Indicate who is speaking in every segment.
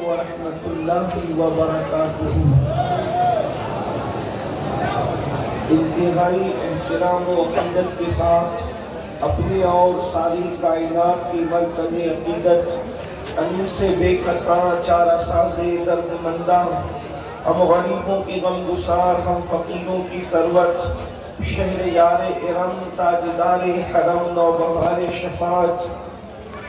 Speaker 1: ورحمۃ اللہ وبرکاتہ۔ انتہائی احترام و عقیدت کے ساتھ اپنے اور ساری کائنات کی مرکز عقیدت انیس بے کساں چارہ ساز درد منداں، ہم غریبوں کے غم گسار، ہم فقیروں کی ثروت، شہر یار ارم تاجدار حرم نوبہار شفاعت،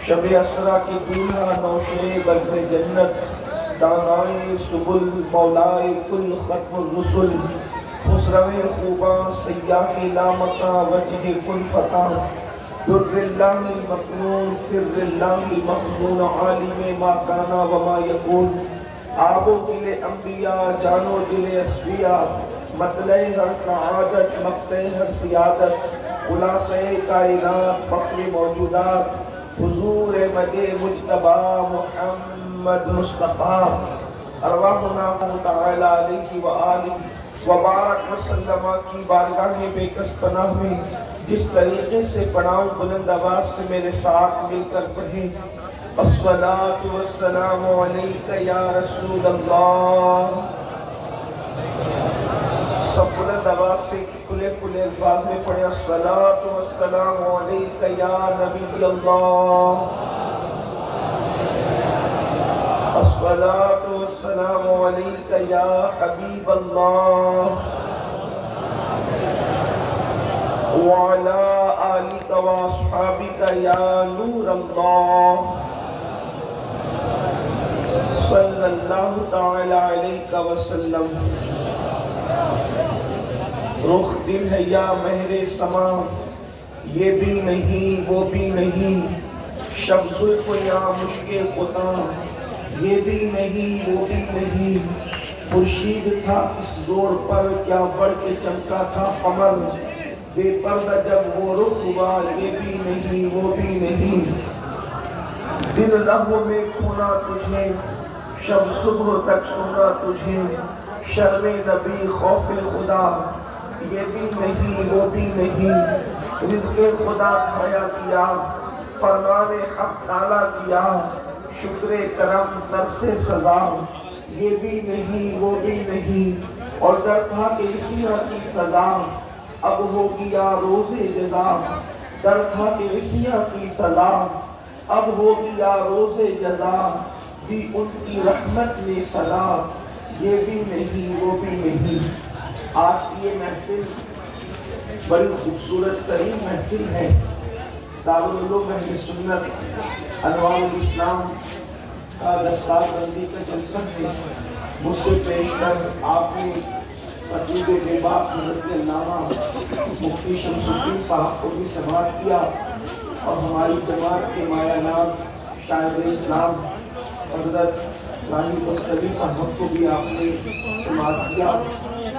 Speaker 1: شب اسرا کے دولہا نوشے بزم جنت، دانائے سبل مولائے کل ختم الرسل، خسرو خوباں سیاح لامکاں وجہ کل فتح، در اللہ المکنون سر اللہ المخزون عالم ما کانا وما یکون، آب و گل انبیاء جان و دل اصفیاء، مطلع ہر سعادت مقطع ہر سیادت، خلاصہ کائنات فخر موجودات، حضور مد مجتبی محمد مصطفیٰ، ارواحنا تعالی علیہ وآلہ وبارک وسلم کی بارگاہ بے کس پناہ میں جس طریقے سے پڑھاؤں بلند آواز سے میرے ساتھ مل کر پڑھیں، الصلاۃ والسلام علیک یا رسول اللہ۔ سب بلند آواز سے کھلے کھلے الفاظ میں پڑھیں، الصلاۃ والسلام علیک یا نبی اللہ، الصلاۃ والسلام علیک یا حبیب اللہ، وعلی آلک واصحابک یا نور اللہ، صلی اللہ تعالی علیہ وسلم۔ رخ دل ہے یا مہر سما، یہ بھی نہیں وہ بھی نہیں، شب زلف یا مشک خطاں، یہ بھی نہیں وہ بھی نہیں، خورشید تھا اس زور پر کیا بڑھ کے چمکا تھا قمر، بے پردہ جب وہ رخ ہوا، یہ بھی نہیں وہ بھی نہیں، دل لہو میں کھونا تجھے، شب صبح تک سونا تجھے، شرم نبی خوف خدا، یہ بھی نہیں وہ بھی نہیں، رزق خدا کھایا کیا، فرمان حق تالا کیا، شکر کرم ترس سزا، یہ بھی نہیں وہ بھی نہیں، اور ڈر تھا کہ عصیاں کی سزا اب ہوگی یا روز جزا، ڈر تھا کہ عصیاں کی سزا اب ہوگی یا روز جزا، دی ان کی رحمت نے صدا، یہ بھی نہیں وہ بھی نہیں۔ آج کی یہ محفل بڑی خوبصورت ترین محفل ہے، دارالعلوم اہل سنت انوار الاسلام کا دستار بندی کا جلسہ ہے۔ مجھ سے پیش کر آپ نے خطیب بے باک حضرت علامہ مفتی شمس الدین صاحب کو بھی سماعت کیا، اور ہماری جماعت کے مایہ ناز شاعر اسلام حضرت راہی بستری صاحب کو بھی آپ نے سماعت کیا۔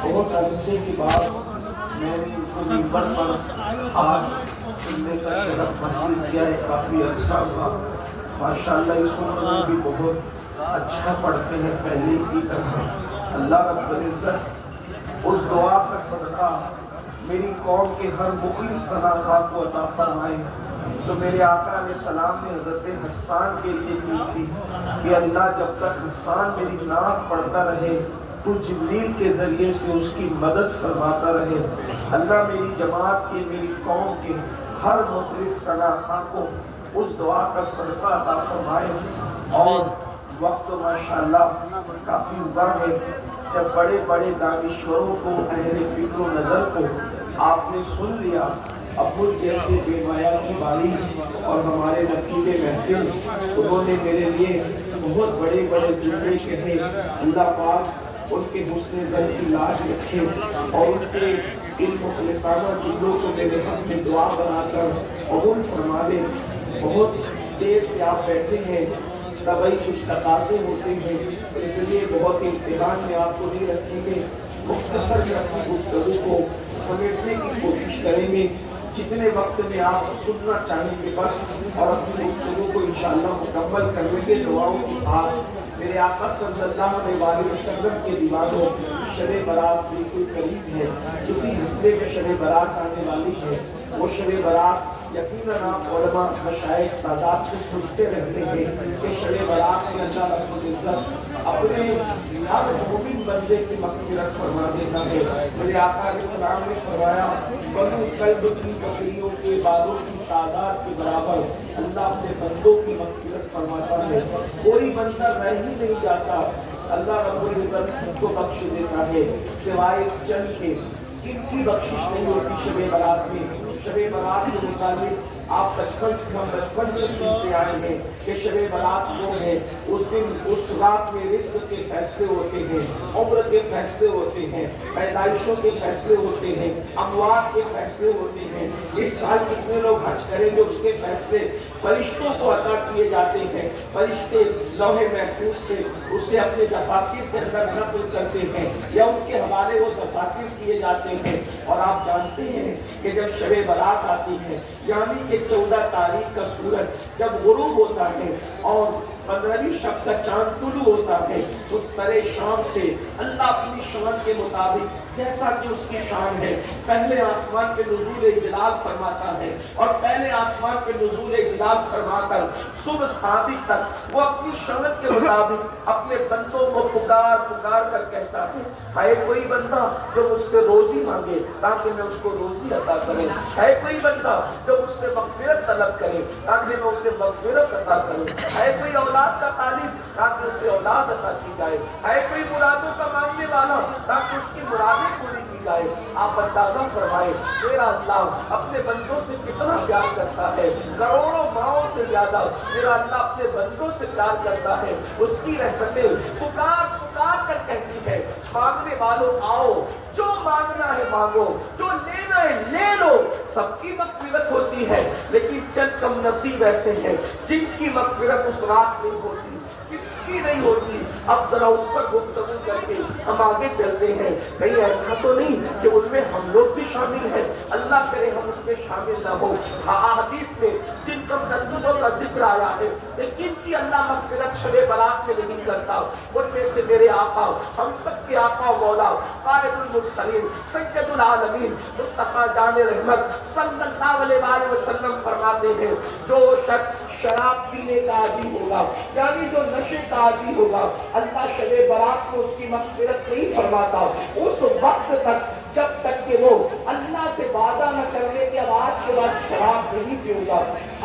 Speaker 1: بہت عرصے کے بعد میں نے ان کو منبر پر آج سننے کا شرف حاصل کیا ہے، کافی عرصہ ہوا۔ ماشاءاللہ اس عمر میں بھی بہت اچھا پڑھتے ہیں پہلے کی طرح۔ اللہ رب العزت اس دعا کا صدقہ میری قوم کے ہر مخلص ثناء کو عطا فرمائے جو میرے آقا علیہ السلام نے حضرت حسان کے لیے کی تھی کہ اللہ جب تک حسان میری نعت پڑھتا رہے تو جبریل کے ذریعے سے اس کی مدد فرماتا رہے۔ اللہ میری جماعت کے میری قوم کے ہر مخلص ثناء کو اس دعا کا صدقہ عطا فرمائے۔ اور وقت ماشاءاللہ کافی ہوا ہے جب بڑے بڑے دانشوروں کو، اہل فکر و نظر کو آپ نے سن لیا، اب مجھ جیسے بے مایا کی باری اور ہمارے رقیب محفل، انہوں نے میرے لیے بہت بڑے بڑے جملے کہے۔ اللہ پاک ان کے حسن ظن کی لاج رکھے اور ان کے ان مخلصانہ جملوں کو میرے حق میں دعا بنا کر قبول فرما لے۔ بہت دیر سے آپ بیٹھے ہیں، طبعی کچھ تقاضے ہوتے ہیں، اس لیے بہت امتحان میں آپ کو نہیں رکھیں گے، مختصر میں اپنی گفتگو کو سمیٹنے کی کوشش کریں گے جتنے وقت میں آپ سننا چاہیں گے بس، اور اپنی گفتگو کو انشاءاللہ مکمل کریں گے دعاؤں کے ساتھ۔ میرے آقا صلی اللہ علیہ وسلم کے دیوانوں، شب برات بالکل قریب ہے، اسی ہفتے میں شب برات آنے والی ہے۔ وہ شب برات یقیناً آپ علماء مشائخ سادات سے سنتے رہتے ہیں کہ شب برات میں اللہ رب العزت اپنے ہر مومن بندے کی مغفرت فرما دیتا ہے۔ میرے آقا علیہ السلام نے فرمایا بنو کلب کی بکریوں کے بالوں کی تعداد کے برابر اللہ اپنے بندوں کی مغفرت فرماتا ہے۔ کوئی بندہ رہ ہی نہیں جاتا، اللہ رب العزت سب کو بخش دیتا ہے سوائے چند کے جن کی بخشش نہیں ہوتی شب برات میں۔ شب برات کے متعلق آپ بچپن سے سنتے آئے ہیں کہ شب برات وہ ہے اس دن اس رات میں رزق کے فیصلے ہوتے ہیں، عمر کے فیصلے ہوتے ہیں، پیدائشوں کے فیصلے ہوتے ہیں، اموات کے فیصلے ہوتے ہیں، اس سال کتنے لوگ حج کریں گے اس کے فیصلے فرشتوں کو عطا کیے جاتے ہیں۔ فرشتے لوح محفوظ سے اسے اپنے دفاتر کے اندر نقل کرتے ہیں یا ان کے حوالے وہ دفاتر کیے جاتے ہیں۔ اور آپ جانتے ہیں کہ جب شب برات آتی ہے یعنی کہ 14 تاریخ کا سورج جب غروب ہوتا ہے اور 15ویں شب کا چاند طلوع ہوتا ہے تو سرے شام سے اللہ اپنی شان کے مطابق جیسا کہ اس کی شان ہے پہلے آسمان پہ نزول جلال فرماتا ہے اور پہلے آسمان پہ نزول جلال فرما کر صبح صادق تک وہ اپنی شان کے مطابق اپنے بندوں کو پکار پکار کر کہتا ہے کوئی بندہ جو مجھ سے روزی مانگے تاکہ میں اس کو روزی عطا کروں، ہے کوئی بندہ جو مجھ سے مغفرت طلب کرے تاکہ میں اسے مغفرت عطا کروں، ہے کوئی اولاد کا طالب تاکہ اسے اولاد عطا کی جائے، ہے کوئی مرادوں کا مانگنے والا تاکہ اس کی مرادیں پوری کی جائے۔ آپ اندازہ فرمائے میرا اللہ اپنے بندوں سے کتنا پیار کرتا ہے، کروڑوں ماؤں سے زیادہ میرا اللہ اپنے بندوں سے پیار کرتا ہے۔ اس کی رحمتیں پکار پکار کر کہتی ہے مانگنے والوں آؤ، جو مانگنا ہے مانگو، جو لینا ہے لے لو۔ سب کی مغفرت ہوتی ہے لیکن چند کم نصیب ایسے ہیں جن کی مغفرت اس رات نہیں ہوتی، کس کی نہیں ہوتی۔ اب ذرا اس پر گفتگو کر کے ہم آگے چلتے ہیں، کہیں ایسا تو نہیں کہ ان میں ہم لوگ بھی شامل ہیں، اللہ کرے ہم اس میں شامل نہ ہو۔ احادیث میں جن کم نصیبوں کا ذکر آیا ہے لیکن کی اللہ مغفرت شب برات میں نہیں کرتا، ان میں سے میرے آقا ہم سب کے آقا و مولا قائد المرسلین سید العالمین مصطفیٰ جان رحمت صلی اللہ علیہ وسلم فرماتے ہیں جو شخص شراب پینے کا عادی ہوگا یعنی جو نشے کا عادی ہوگا اللہ شب برات کو اس کی مغفرت نہیں فرماتا اس وقت تک جب تک کہ وہ اللہ سے وعدہ نہ کر لے کہ اب آج کے بعد شراب نہیں پیوں گا،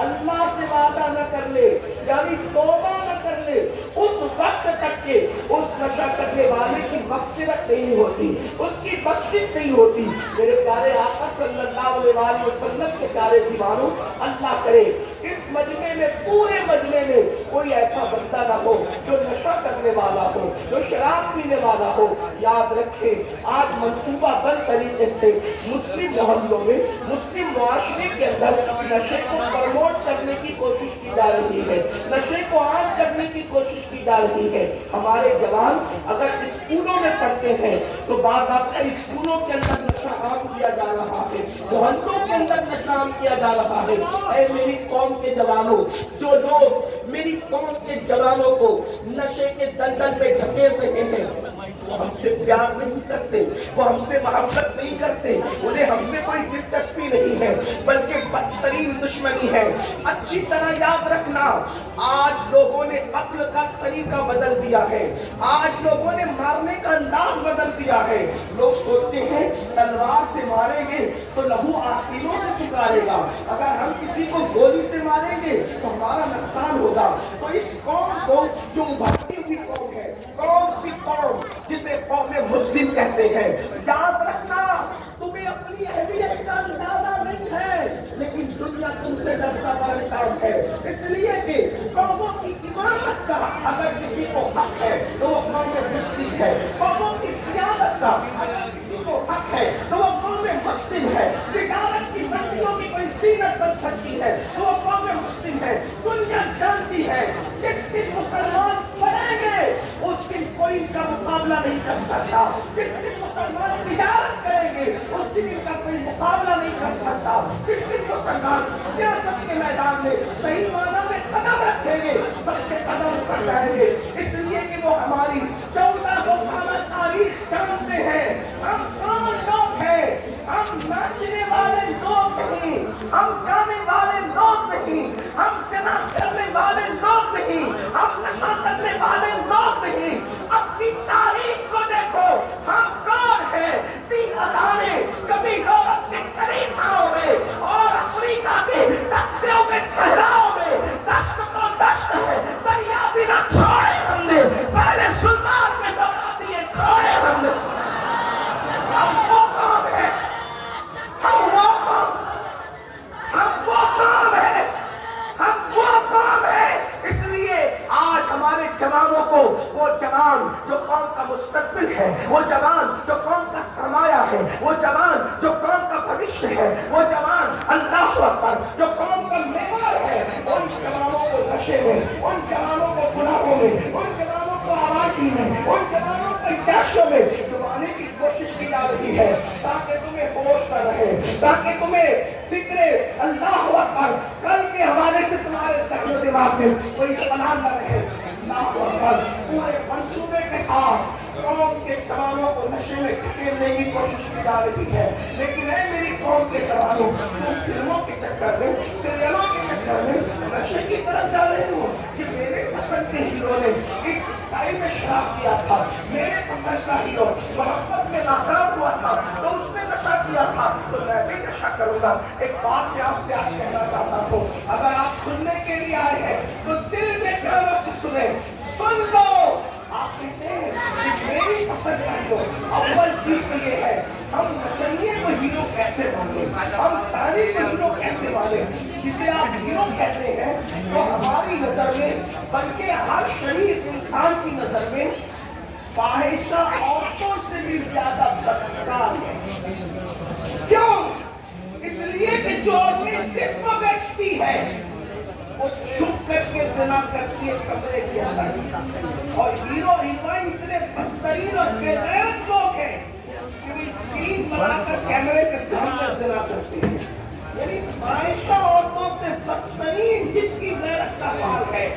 Speaker 1: اللہ سے وعدہ نہ کر لے یعنی توبہ نہ کر لے اس وقت تک کہ اس نشہ کرنے والے کی مغفرت نہیں ہوتی، اس کی بخشش نہیں ہوتی۔ میرے پیارے آقا صلی اللہ علیہ وسلم کے پیارے دیوانوں، اللہ کرے اس مجمع میں پورے مجمع میں کوئی ایسا بندہ نہ ہو جو نشہ کرنے والا ہو، جو شراب پینے والا ہو۔ یاد رکھیں آج منصوبہ بند طریقے سے مسلم محلوں میں مسلم معاشرے کے اندر نشے کو پروموٹ کرنے کی کوشش کی جا رہی ہے، نشے کو عام کرنے کی کوشش کی جا رہی ہے۔ ہمارے جوان اگر اسکولوں میں پڑھتے ہیں تو باضابطہ اسکولوں کے اندر نشہ عام کیا جا رہا ہے، محلوں کے اندر نشہ عام کیا جا رہا ہے۔ اے میری قوم کے جوانوں، جو لوگ میری قوم کے جوانوں کو نشے کے دلدل پہ ڈھکیل رہے ہیں وہ ہم سے پیار نہیں کرتے، وہ ہم سے محبت نہیں کرتے، انہیں ہم سے کوئی دلچسپی نہیں ہے بلکہ بدترین دشمنی ہے۔ اچھی طرح یاد رکھنا آج لوگوں نے قتل کا طریقہ بدل دیا ہے، آج لوگوں نے مارنے کا انداز بدل دیا ہے۔ لوگ سوچتے ہیں تلوار سے ماریں گے تو لہو آستینوں سے پکارے گا، اگر ہم کسی کو گولی سے ماریں گے تو ہمارا نقصان ہوگا۔ تو اس قوم کو جو ابھرتی ہوئی قوم ہے، قوم سی قوم جسے قوم مسلم کہتے ہیں، یاد رکھنا تمہیں اپنی اہمیت کا اندازہ نہیں ہے لیکن دنیا تم سے ڈرتا پرہیز ہے، اس لیے کہ قوموں کی امامت کا اگر کسی کو حق ہے تو وہ قوم مسلم ہے، قوموں کی سیادت کا اگر کسی کو حق ہے تو وہ قوم مسلم ہے، تجارت کی بندیوں کی کوئی زینت بن سکتی ہے تو وہ قوم مسلم ہے۔ دنیا جانتی ہے جس دن مسلمان بنیں گے اس دن کوئی ان کا مقابلہ نہیں کر سکتا، جس دن مسلمان تجارت کریں گے اس دن ان کا کوئی مقابلہ نہیں کر سکتا، جس دن مسلمان سیاست کے میدان میں صحیح معنی میں قدم رکھیں گے سب کے قدم پر جائیں گے، اس لیے کہ وہ ہماری 1400 سالہ تاریخ جانتے ہیں۔ ہم کون لوگ ہیں؟ ہم ناچنے والے لوگ نہیں، ہم گانے والے وہ جوان جو قوم کا مستقبل ہے، وہ جوان جو قوم کا سرمایہ ہے، وہ جوان جو قوم کا بھوشیہ ہے، وہ جوان اللہ اکبر جو قوم کا معمار ہے، ان جوانوں کو نشے میں، ان جوانوں کو گناہوں میں، ان جوانوں کو آوارگی میں، ان جوانوں کو عیاشیوں میں ڈبانے کی کوشش کی جا رہی ہے، تاکہ تمہیں ہوش نہ رہے، تاکہ تمہیں فکر اللہ اکبر کل کے حوالے سے تمہارے ذہن و دماغ میں کوئی اطمینان نہ رہے۔ اللہ اکبر پورے منصوبے کے ساتھ قوم کے جوانوں کو نشے میں دھکیلنے کی کوشش کی جا رہی ہے، لیکن اے میری قوم کے جوانوں، تم فلموں کے چکر میں، سیریلوں کے چکر میں نشے کی طرف جا رہے ہو کہ میرے پسند کے ہیرو نے اس اسٹائل میں شراب کیا تھا، میرے پسند کا ہیرو محبت میں ناکام ہوا تھا تو اس نے نشہ کیا تھا تو میں بھی نشہ کروں گا۔ ایک بات میں آپ سے آج کہنا چاہتا ہوں، اگر آپ سننے کے لیے آئے ہیں تو دل کے کانوں سے سنیں، سن لو۔ آپ کہتے ہیں کہ میری پسند کا ہیرو، اول چیز تو یہ ہے ہم نچنیے کو ہیرو کیسے مانیں، ہم ساری کو ہیرو کیسے مانیں۔ جسے آپ ہیرو کہتے ہیں تو ہماری نظر میں بلکہ ہر شریف انسان کی نظر میں فاحشہ عورتوں سے بھی زیادہ بدکار ہے۔ کیوں؟ اس لیے کہ جو عورتیں جسم بیچتی ہے وہ چھپ کر کے زنا کرتی ہے کمرے کے اندر، اور ہیرو ہیروئن اتنے بدترین اور بے غیرت لوگ ہیں کہ وہ اسکرین بنا کر کیمرے کے سامنے زنا کرتے ہیں۔ یعنی فاحشہ عورتوں سے بدترین جس کی غیرت کا حال ہے،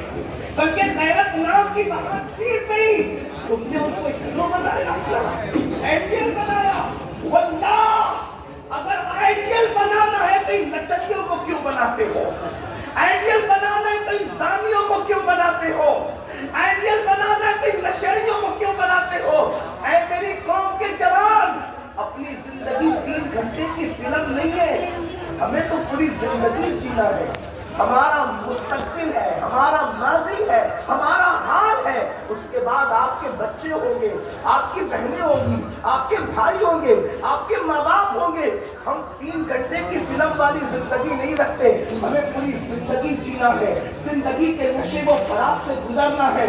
Speaker 1: بلکہ غیرت نام کی بہت چیز نہیں، تم نے ان کو ہیرو بنایا، آئیڈیل بنایا۔ واللہ اگر آئیڈیل بنانا ہے تو ان نچنیوں کو کیوں بناتے ہو؟ آئیڈیل بنانا ہے تو ان زانیوں کو کیوں بناتے ہو؟ آئیڈیل بنانا ہے تو ان نشیڑیوں کو کیوں بناتے ہو؟ اے میری قوم کے جوان، اپنی زندگی 3 گھنٹے کی فلم نہیں ہے، ہمیں تو پوری زندگی جینا ہے۔ ہمارا مستقبل ہے، ہمارا ماضی ہے، ہمارا حال ہے، اس کے بعد آپ کے بچے ہوں گے، آپ کی بہنیں ہوں گی، آپ کے بھائی ہوں گے، آپ کے ماں باپ ہوں گے۔ ہم 3 گھنٹے کی فلم والی زندگی نہیں رکھتے، ہمیں پوری زندگی جینا ہے، زندگی کے نشے و فراق سے گزرنا ہے۔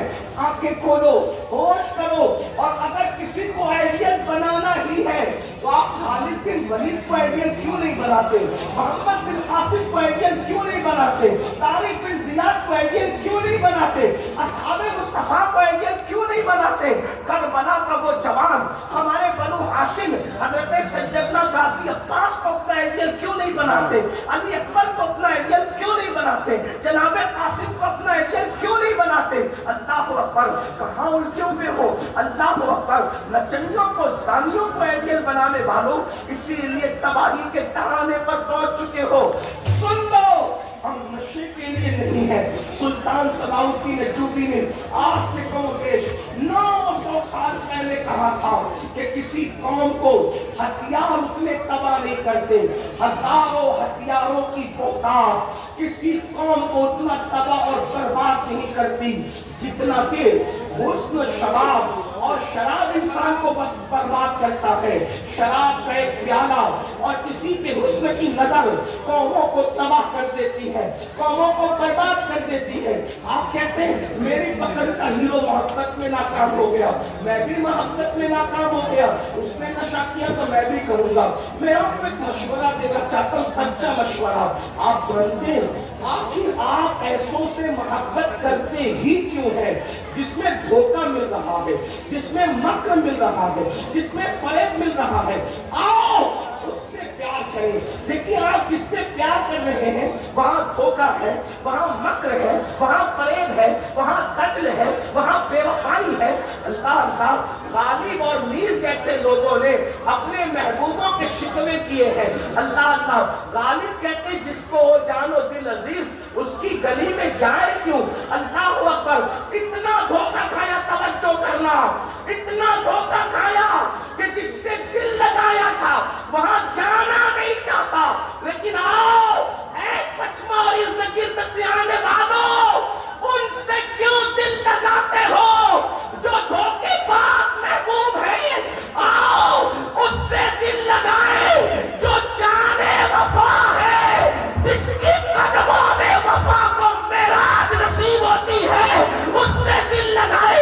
Speaker 1: آنکھیں کھولو، ہوش کرو، اور اگر کسی کو آئیڈیل بنانا ہی ہے تو آپ خالد بن ولید کو آئیڈیل کیوں نہیں بناتے؟ محمد بن قاسم کو آئیڈیل کیوں نہیں بناتے؟ طارق بن زیاد کو آئیڈیل کیوں نہیں بناتے؟ اصحاب مصطفیٰ کو آئیڈیل کیوں نہیں بناتے؟ کربلا کا وہ جوان ہمارے بنو ہاشم حضرت سیدنا غازی عباس کو اپنا آئیڈیل کیوں نہیں بناتے؟ علی اکبر کو اپنا آئیڈیل کیوں نہیں بناتے؟ جناب قاسم کو اپنا آئیڈیل کیوں نہیں بناتے؟ اللہ اکبر، کہاں الجھے ہوئے ہو؟ اللہ اکبر، نچنیوں کو زانیوں کو آئیڈیل بنانے والوں اسی لیے تباہی کے ترانے پر پہنچ چکے ہو۔ سن لو، ہم نشے کے لیے نہیں ہے۔ سلطان صلاح الدین ایوبی نے آج سے کم و بیش 900 سال پہلے کہا تھا کہ کسی قوم کو ہتھیار اتنے تباہ نہیں کرتے، ہزاروں ہتھیاروں کی بہتات کسی قوم کو اتنا تباہ اور برباد نہیں کرتی جتنا کہ حسن شراب اور شراب انسان کو برباد کرتا ہے۔ شراب کا ایک پیالہ اور کسی کے حسن کی نظر قوموں کو تباہ کر دیتی ہے، قوموں کو برباد کر دیتی ہے۔ آپ کہتے ہیں میری پسند کا ہیرو محبت میں ناکام ہو گیا، میں بھی محبت میں ناکام ہو گیا، اس نے نشہ کیا تو میں بھی کروں گا۔ میں آپ کو ایک مشورہ دینا چاہتا ہوں، سچا مشورہ۔ آپ جانتے ہیں آخر آپ ایسوں سے محبت کرتے ہی کیوں ہے جس میں دھوکہ مل رہا ہے، جس میں مکر مل رہا ہے، جس میں فریب مل رہا ہے؟ آؤ اس سے پیار کریں۔ دیکھیے آپ جس سے پیار کر رہے ہیں وہاں دھوکہ ہے، وہاں مکر ہے، وہاں فریب ہے، وہاں دجل ہے، وہاں بے وفائی ہے۔ اللہ اللہ، غالب اور میر جیسے لوگوں نے اپنے محبوبوں کے شکوے کیے ہیں۔ اللہ اللہ، غالب کہتے ہیں جس کو ہو جان و دل عزیز اس کی گلی میں جائے کیوں؟ اللہ اکبر، اتنا دھوکہ کھایا، توجہ کرنا، اتنا دھوکہ کھایا کہ جس سے دل لگایا تھا وہاں جانا نہیں چاہتا۔ لیکن آؤ اے پچما اور ارد گرد سے آنے والوں، ان سے کیوں دل لگاتے ہو؟ جو دھوکے باز محبوب ہے، آؤ اس سے دل لگائے۔ جو جانے وفا ہے، جس کی قدموں میں وفا کو معراج نصیب ہوتی ہے، اس سے دل لگائے۔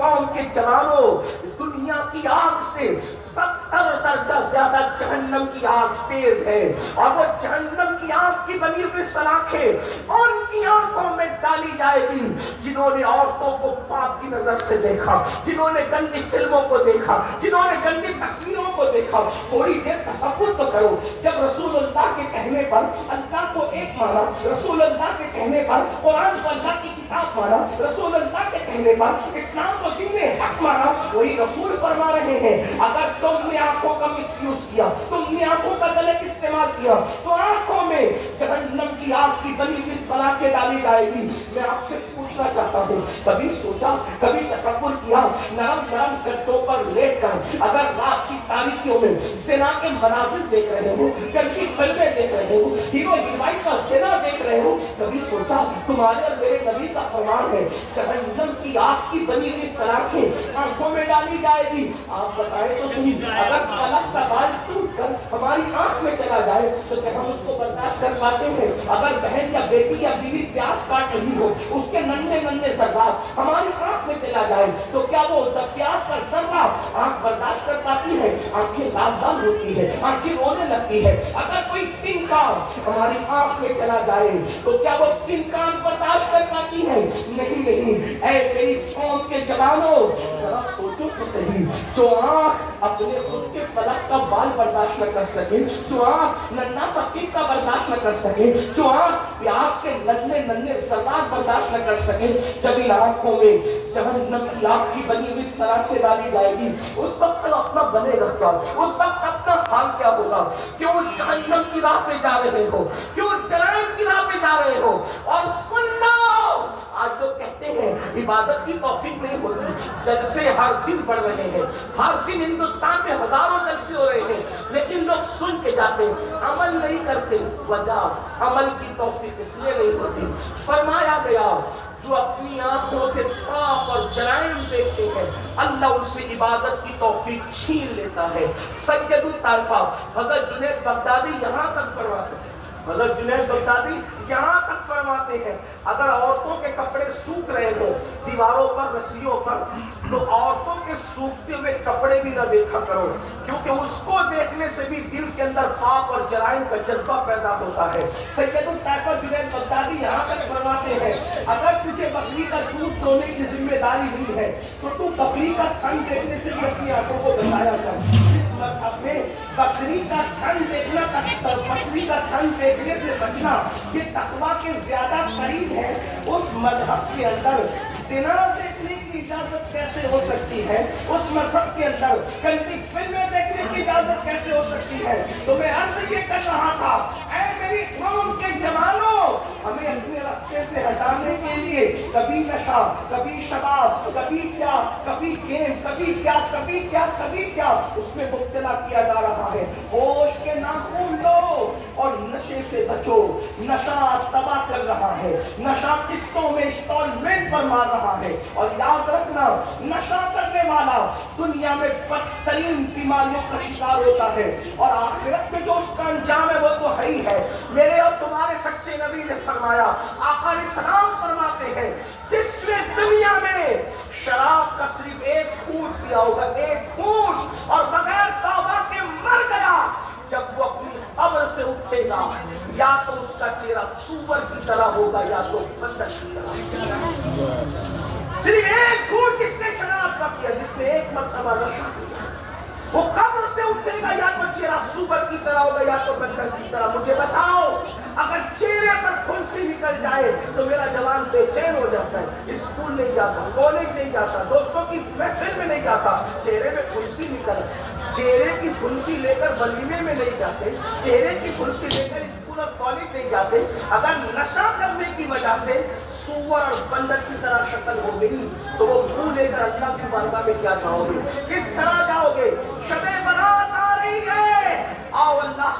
Speaker 1: قوم کے جوانوں، دنیا کی آگ سے 70 درجہ زیادہ جہنم کی آگ تیز ہے، اور وہ جہنم کی آگ کی بنی ہوئی سلاخیں ان کی آنکھوں میں ڈالی جائے گی جنہوں نے عورتوں کو پاپ کی نظر سے دیکھا، جنہوں نے گندی فلموں کو دیکھا، جنہوں نے گندی تصویروں کو دیکھا۔ تھوڑی دیر تصور تو کرو، جب رسول اللہ کے کہنے پر اللہ کو ایک مانا، رسول اللہ کے کہنے پر قرآن کو اللہ کی کتاب مانا، رسول اللہ کے کہنے پر اسلام کو دین حق مانا، وہی رسول فرما رہے ہیں اگر تم نے آنکھوں کا مس یوز کیا، تم نے آنکھوں کا غلط استعمال کیا، تو آنکھوں میں جہنم کی آگ کی بنی ہوئی سلاخیں ڈالی جائے گی۔ میں آپ سے پوچھنا چاہتا ہوں، کبھی سوچا، کبھی تصور کیا، نرم نرم گدوں پر لیٹ کر اگر رات کی تاریکیوں میں زنا کے مناظر دیکھ رہے ہو، گندی فلمیں دیکھ رہے ہو، ہیرو ہیروئن کا زنا دیکھ رہے ہو، کبھی سوچا تمہارے اور میرے نبی کا فرمان ہے جہنم کی آگ کی بنی ہوئی سلاخیں آنکھوں میں ڈالی جائے گی؟ آپ بتائیں تو صحیح، اگر پلک کا بال ٹوٹ کر ہماری آنکھ میں چلا جائے تو کیا ہم اس کو برداشت کر پاتے ہیں؟ اگر بہن یا بیٹی یا بیوی پیاس کاٹ رہی ہو، اس کے ننھے ننھے ذرات ہماری آنکھ میں چلا جائے تو کیا وہ پیاس کا ذرہ آنکھ برداشت کر پاتی ہے؟ آنکھیں لال لال ہوتی ہے، آنکھیں رونے لگتی ہے۔ اگر کوئی تنکا ہماری آنکھ میں چلا جائے تو کیا وہ تنکا برداشت کر پاتی ہے؟ نہیں نہیں۔ اے میری قوم کے جوانوں، ذرا سوچو تو صحیح، جو آنکھ اپنے خود کے پلک کا بال برداشت نہ کر سکے، جو آنکھ ننھا سا ٹکا برداشت نہ کر سکے، جو آنکھ پیاس کے ننھے ننھے ذرات برداشت نہ کر سکے، جب ان آنکھوں میں جہنم کی آگ کی بنی ہوئی سلاخیں ڈالی جائے گی، اس وقت اپنا بنے رکھتا، اس وقت اپنا حال کیا ہوگا؟ کیوں جہنم کی راہ پہ جا رہے ہو؟ کیوں جرائم کی راہ پہ جا رہے ہو؟ اور سن لو، آج لوگ کہتے ہیں عبادت کی توفیق نہیں ہوتی، جلسے ہر دن بڑھ رہے ہیں، ہر دن ہندوستان میں ہزاروں جلسے ہو رہے ہیں، لیکن لوگ سن کے جاتے، عمل نہیں کرتے۔ وجہ عمل کی توفیق اس لیے نہیں ہوتی، فرمایا گیا جو اپنی آنکھوں سے پاپ اور جرائم دیکھتے ہیں اللہ ان سے عبادت کی توفیق چھین لیتا ہے۔ سید الطائفہ حضرت جنید بغدادی یہاں تک فرماتے ہیں، حضرت جنید بغدادی یہاں تک فرماتے ہیں اگر عورتوں کے کپڑے سوکھ رہے ہو دیواروں پر، رسیوں پر، تو عورتوں کے سوکھتے ہوئے کپڑے بھی نہ دیکھا کرو، کیونکہ اس کو دیکھنے سے بھی دل کے اندر پاپ اور جرائم کا جذبہ پیدا ہوتا ہے۔ سید الطائفہ جنید بغدادی یہاں تک فرماتے ہیں اگر تجھے بکری کا دودھ دھونے کی ذمہ داری دی ہے تو بکری کا تھن دیکھنے سے بھی اپنی آنکھوں کو بچایا کر۔ اس مذہب میں بکری کا تھن دیکھنا، بکری کا تھن دیکھنے سے بچنا یہ تقویٰ کے زیادہ قریب ہے۔ اس مذہب کے اندر زنا دیکھنے کی اجازت کیسے ہو سکتی ہے؟ اس مذہب کے اندر گندی فلمیں دیکھنے کی اجازت کیسے ہو سکتی ہے؟ تو میں عرض یہ کر رہا تھا، اے میری قوم کے جوانوں، ہمیں اپنے راستے سے ہٹانے کے لیے کبھی نشہ، کبھی شراب، کبھی کیا، کبھی گیم، کبھی کیا، کبھی کیا، کبھی کیا، اس میں مبتلا کیا جا رہا ہے۔ ہوش کے ناخن لو اور نشے سے بچو۔ نشہ تباہ کر رہا ہے، نشہ قسطوں میں انسٹالمنٹ پر مار رہا ہے، اور یاد رکھنا نشہ کرنے والا دنیا میں بدترین بیماریوں کا شکار ہوتا ہے، اور آخرت میں جو اس کا انجام ہے وہ تو ہے ہی ہے۔ میرے اور تمہارے سچے نبی نے فرمایا، آقا علیہ السلام فرماتے ہیں جس نے دنیا میں شراب کا صرف ایک گھونٹ پیا ہوگا، ایک گھونٹ، اور بغیر توبہ کے مر گیا، جب وہ اپنی قبر سے اٹھے گا یا تو اس کا چہرہ سور کی طرح ہوگا یا تو بندر کی طرح۔ صرف ایک گھونٹ کس نے شراب کا پیا؟ جس نے ایک مرتبہ نشہ کیا، وہ قبر سے اٹھے گا یا تو چہرہ سور کی طرح ہوگا یا تو بندر کی طرح۔ مجھے بتاؤ، اگر چہرے پر کھنسی نکل جائے تو میرا جوان بے چین ہو جاتا ہے، اسکول نہیں جاتا، کالج نہیں جاتا، دوستوں کی محفل میں نہیں جاتا، چہرے میں کھنسی نکل، چہرے کی کھنسی لے کر ولیمے میں نہیں جاتے، چہرے کی کھنسی لے کر اسکول اور کالج نہیں جاتے۔ اگر نشہ کرنے کی وجہ سے سور اور بندر کی طرح شکل ہو گئی تو وہ منہ لے کر اللہ کی بارگاہ میں کیا جاؤ گے؟ کس طرح جاؤ گے؟ شب برات آ رہی ہے، آؤ اللہ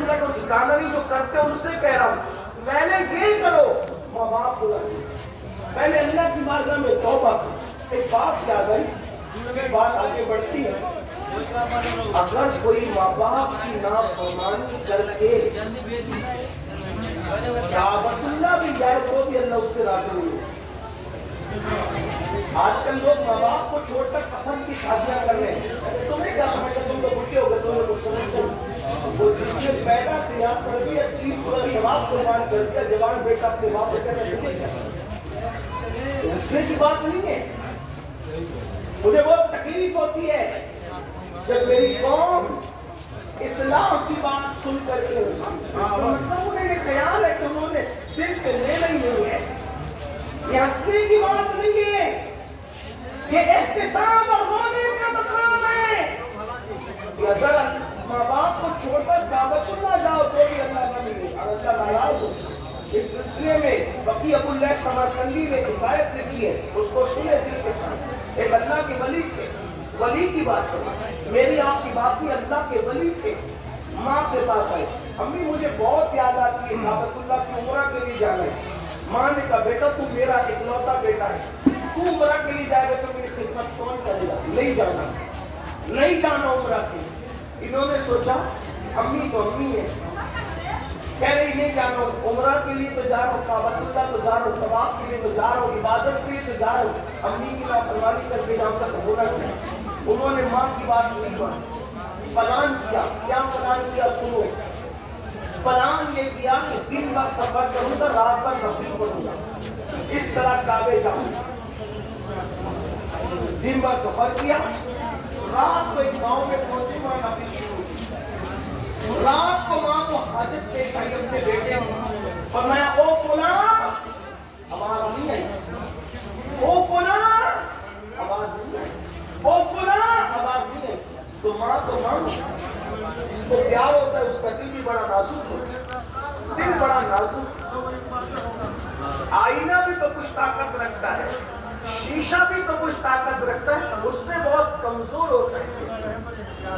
Speaker 1: مان کا تو ٹھکانا نہیں، جو کرتے ان سے کہہ رہا ہوں پہلے یہ کرو، ماں باپ کو پہلے اللہ کی بارگاہ میں توبہ کرو۔ ایک بات یاد آئی، پھر بات آگے بڑھتی ہے، اگر کوئی ماں باپ کی نافرمانی کر کے کعبۃ اللہ بھی جائے تو بھی اللہ اس سے راضی نہیں ہے۔ آج کل لوگ ماں باپ کو چھوڑ کر پسند کی شادیاں کر رہے ہیں۔ تمہیں کیا سمجھا، تم تو بڈھے ہو گئے، تم نے کچھ سمجھ وہ جس نے پیدا کیا کر دیا، تین پورا شباب قربان کر دیا، جوان بیٹا اپنے باپ سے کہنا تمہیں کیا، اس کی بات نہیں ہے۔ مجھے بہت تکلیف ہوتی ہے جب میری قوم اسلام کی بات سن کر کے مطلب انہیں یہ خیال ہے کہ انہوں نے دل پہ لینا ہی نہیں ہے۔ یہ ہنسنے کی بات نہیں ہے، یہ احتساب اور رونے کا مقام ہے کہ اگر ماں باپ کو چھوڑ کر کعبۃ اللہ جاؤ تو بھی اللہ نہ ملے اور اللہ ناراض ہو۔ اس سلسلے میں بقی ابو اللہ سمرقندی نے حکایت لکھی ہے، اس کو سنے دل کے ساتھ۔ ایک اللہ کے ولی تھے، ولی کی بات کرو، میری آپ کی بات نہیں، اللہ کے ولی تھے۔ ماں کے پاس آئے، امی مجھے بہت یاد آتی ہے، کعبۃ اللہ کی عمرہ کے لیے جانا ہے۔ ماں نے کہا بیٹا تو میرا اکلوتا بیٹا ہے، تو عمرہ کے لیے جائے گا تو میری خدمت کون کرے گا؟ نہیں جانا، نہیں جانا عمرہ کے لیے۔ انہوں نے سوچا امی تو امی ہے، کہہ رہی نہیں جانا، عمرہ کے لیے تو جا رہا ہوں، کعبۃ اللہ تو جا رہا ہوں، طواف کے لیے تو جا رہا ہوں، عبادت کے لیے تو جا رہا ہوں، امی کی نافرمانی کر کے جاؤں تک ہونا چاہیے۔ انہوں نے ماں کی بات نہیں مانی، پلان کیا۔ کیا پلان کیا؟ سنو، پلان یہ کیا کہ دن بھر سفر کروں گا، رات بھر نفل پڑھوں گا، اس طرح کعبے جاؤں۔ دن بھر سفر کیا، رات کو ایک گاؤں میں پہنچے، وہاں نفل شروع کی۔ رات کو ماں کو حاجت پیش آئی اپنے بیٹے فرمایا او فلاں، آواز نہیں آئی، او فلاں آواز نہیں آئی، او فلاں آواز نہیں آئی۔ تو ماں جس کو پیار ہوتا ہے اس کا دل بھی بڑا نازک ہوتا ہے، دل بڑا نازک، آئینہ بھی تو کچھ طاقت رکھتا ہے، شیشہ بھی تو کچھ طاقت رکھتا ہے، اس سے بہت کمزور ہوتا ہے۔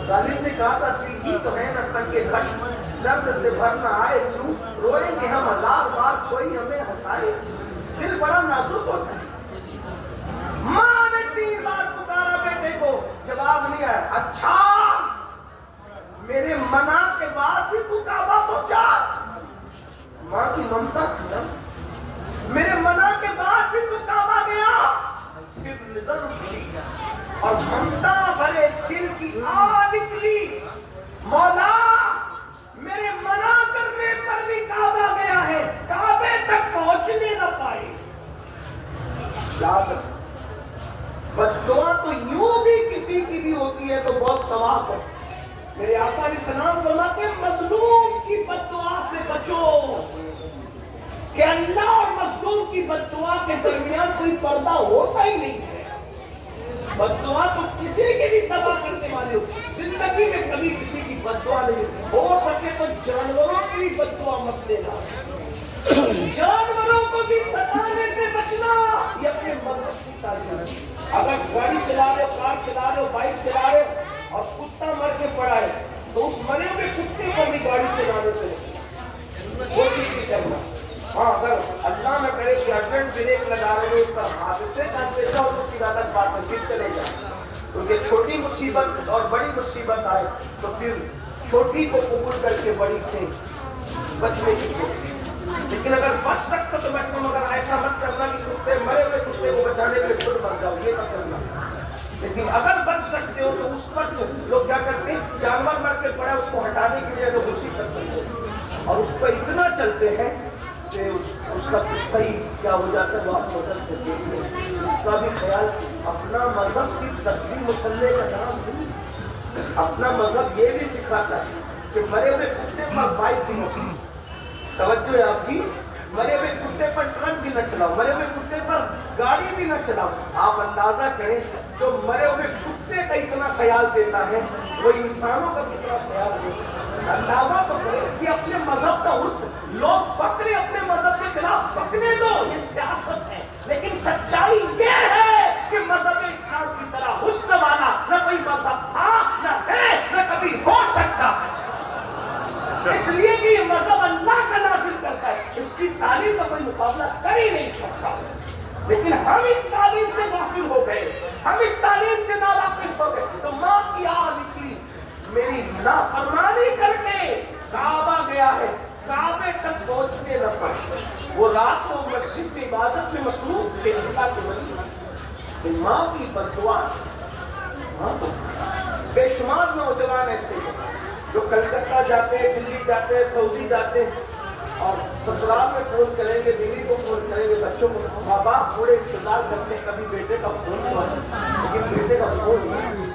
Speaker 1: غالب نے کہا تھا دل ہی تو ہے نہ سنگ خشم، درد سے بھرنا آئے کیوں، روئیں گے ہم ہزار بار کوئی ہمیں ہنسائے۔ دل بڑا نازک ہوتا ہے۔ ماں نے 3 بار پکارا بیٹے کو، جواب نہیں آیا۔ اچھا میرے منع کے بعد بھی تو کعبہ پہنچا؟ ماں کی ممتا تھی نا، میرے منع کے بعد بھی تو کعبہ گیا؟ پھر نظر اٹھی اور ممتا بھرے دل کی آہ نکلی، مولا میرے منع کرنے پر بھی کعبہ گیا ہے، کعبے تک پہنچنے نہ پائے۔ یاد رکھ، بددعا تو یوں بھی کسی کی بھی ہوتی ہے تو بہت ثواب ہے۔ میرے آقا علیہ السلام فرماتے ہیں مظلوم کی بددعا سے بچو، کہ اللہ اور مظلوم کی بددعا کے درمیان کوئی پردہ ہوتا ہی نہیں ہے۔ بددعا تو کسی کی بھی تباہ کرنے والے ہو، زندگی میں کبھی کسی کی بددعا نہیں ہو سکے تو جانوروں کی بھی بددعا مت دینا، جانوروں کو بھی ستانے سے بچنا، یہ اپنے مذہب کی تعلیم ہے۔ اگر گاڑی چلا رہے ہو، کار چلا رہے ہو، بائک چلا رہے ہو اور کتا مر کے پڑا ہے تو اس مرے ہوئے کتے کو بھی گاڑی چلانے سے بچنا، کوشش بھی کرنا۔ ہاں اگر اللہ نہ کرے کہ ارجنٹ بریک لگا رہے ہو تو حادثے کا اندیشہ ہو تو سیدھا تک بات میں پھر چلے جائیں، کیونکہ چھوٹی مصیبت اور بڑی مصیبت آئے تو پھر چھوٹی کو قبول کر کے بڑی سے بچنے کی کوشش۔ لیکن اگر بچ سکتے تو بیٹھو، مگر ایسا مت کرنا کہ کتے مرے ہوئے کتے کو بچانے کے لیے خود مر جاؤ، یہ نہ کرنا۔ لیکن اگر بچ سکتے ہو تو اس وقت لوگ کیا کرتے ہیں، جانور مر کے پڑا اس کو ہٹانے کے لیے لوگ اسی پر چلتے ہیں اور اس پر اتنا چلتے ہیں کہ اس کا صحیح کیا ہو جاتا ہے وہ آپ نظر سے دیکھ لیں۔ اس کا بھی خیال، اپنا مذہب صرف تسبیح مسلح کا نام نہیں، اپنا مذہب یہ بھی سکھاتا ہے کہ مرے ہوئے کتے پر بائک بھی ہوتی ہے، توجہ ہے آپ کی، مرے ہوئے کتے پر ٹرک بھی نہ چلاؤ، مرے ہوئے کتے پر گاڑی بھی نہ چلاؤ۔ آپ اندازہ کریں جو مرے ہوئے کتے کا اتنا خیال دیتا ہے وہ انسانوں کا کتنا خیال دیتا ہے۔ اندازہ تو کریں کہ اپنے مذہب کا حسن، لوگ بکرے اپنے مذہب کے خلاف بکنے دو، یہ سیاست ہے، لیکن سچائی یہ ہے کہ مذہب اسلام کی طرح حسن والا نہ کوئی مذہب تھا، نہ ہے، نہ کبھی ہو سکتا ہے۔ اس لیے کہ یہ مذہب اللہ کا نازل کرتا ہے، اس کی تعلیم کا کوئی مقابلہ کر ہی نہیں سکتا۔ لیکن ہم اس تعلیم سے غافل ہو گئے، ہم اس تعلیم سے ناواقف ہو گئے۔ تو ماں کی آہ نکلی، میری نافرمانی کر کے کعبہ گیا ہے، کعبے تک پہنچنے نہ پائے، وہ رات کو مسجد کی عبادت میں مصروف تھے، اللہ کے ولی۔ ماں کی بددعا، بے شمار نوجوان ایسے ہیں جو کلکتہ جاتے ہیں، دلی جاتے ہیں، سعودی جاتے ہیں، اور سسرال میں فون کریں گے، بیوی کو فون کریں گے، بچوں کو، ماں باپ پورے انتظار کرتے ہیں کبھی بیٹے کا فون ہوا، لیکن بیٹے کا فون نہیں۔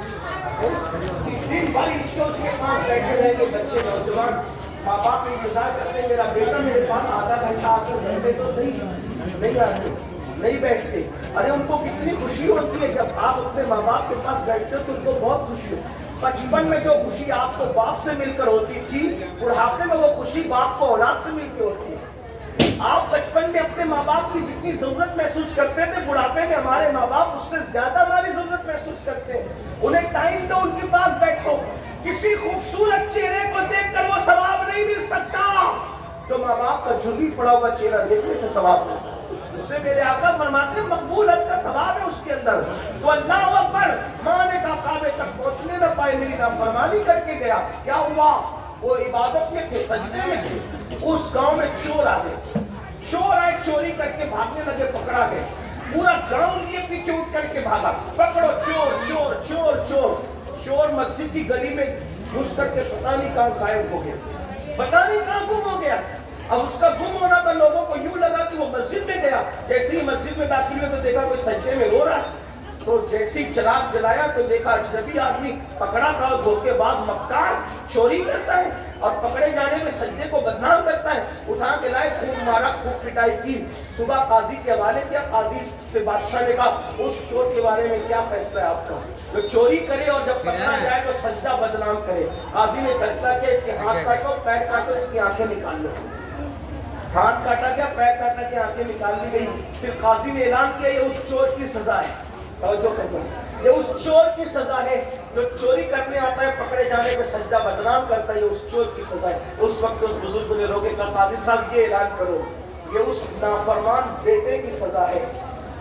Speaker 1: دن بھر اس کے پاس بیٹھے رہیں گے بچے، نوجوان، ماں باپ انتظار کرتے ہیں میرا بیٹا میرے پاس آدھا گھنٹہ آ کر بیٹھے تو صحیح، نہیں آتے، نہیں بیٹھتے۔ ارے ان کو کتنی خوشی ہوتی ہے جب آپ اپنے ماں باپ کے پاس بیٹھتے ہو تو ان کو بہت خوشی ہوتی ہے۔ بچپن میں جو خوشی آپ کو باپ سے مل کر ہوتی تھی، بڑھاپے میں وہ خوشی باپ کو اولاد سے مل کے ہوتی ہے۔ آپ بچپن میں اپنے ماں باپ کی جتنی ضرورت محسوس کرتے تھے، بڑھاپے میں ہمارے ماں باپ اس سے زیادہ ہماری ضرورت محسوس کرتے ہیں۔ انہیں ٹائم دو، ان کے پاس بیٹھو۔ کسی خوبصورت چہرے کو دیکھ کر وہ ثواب نہیں مل سکتا جو ماں باپ کا جھلی پڑا ہوا چہرہ دیکھنے سے ثواب ملتا ہے۔ اسے میرے آقا فرماتے ہیں مقبول حج کا ثواب ہے اس کے اندر۔ تو اللہ اکبر، ماں نے کہا کعبے تک پہنچنے نہ پائے، میری نافرمانی کر کے گیا۔ کیا ہوا؟ وہ عبادت میں تھے، سجدے میں تھے، اس گاؤں میں چور آ گئے، چور آئے، چوری کر کے بھاگنے لگے، پکڑا گئے، پورا گاؤں ان کے پیچھے اٹھ کر کے بھاگا، پکڑو چور چور چور چور۔ چور مسجد کی گلی میں گھس کر کے پتہ نہیں کہاں غائب ہو گیا، پتہ نہیں کہاں گم ہو گیا۔ اب اس کا گم ہونا تھا، لوگوں کو یوں لگا کہ وہ مسجد میں گیا۔ جیسے ہی مسجد میں داخل ہوئے تو دیکھا کوئی سجدے میں رو رہا ہے، تو جیسے ہی چراغ جلایا تو دیکھا اجنبی آدمی پکڑا تھا، دھوکے باز مکار چوری کرتا ہے اور پکڑے جانے میں سجدے کو بدنام کرتا ہے۔ اٹھا کے لائے، خوب مارا، خوب پٹائی کی، صبح قاضی کے حوالے کیا۔ قاضی سے بادشاہ نے کہا اس چور کے بارے میں کیا فیصلہ ہے آپ کا، جو چوری کرے اور جب پکڑا جائے تو سجدہ بدنام کرے۔ قاضی نے فیصلہ کیا اس کے ہاتھ کاٹو، پیر کاٹو، اس کی آنکھیں نکال لو۔ ہاتھ کاٹا گیا، پیر کاٹا گیا، آنکھیں نکال لی گئی۔ پھر قاضی نے اعلان کیا یہ اس چور کی سزا ہے، توجہ کرنا، یہ اس چور کی سزا ہے جو چوری کرنے آتا ہے، پکڑے جانے میں سجدہ بدنام کرتا ہے، یہ اس چور کی سزا ہے۔ اس وقت اس بزرگ نے روکے کہا قاضی صاحب یہ اعلان کرو یہ اس نافرمان بیٹے کی سزا ہے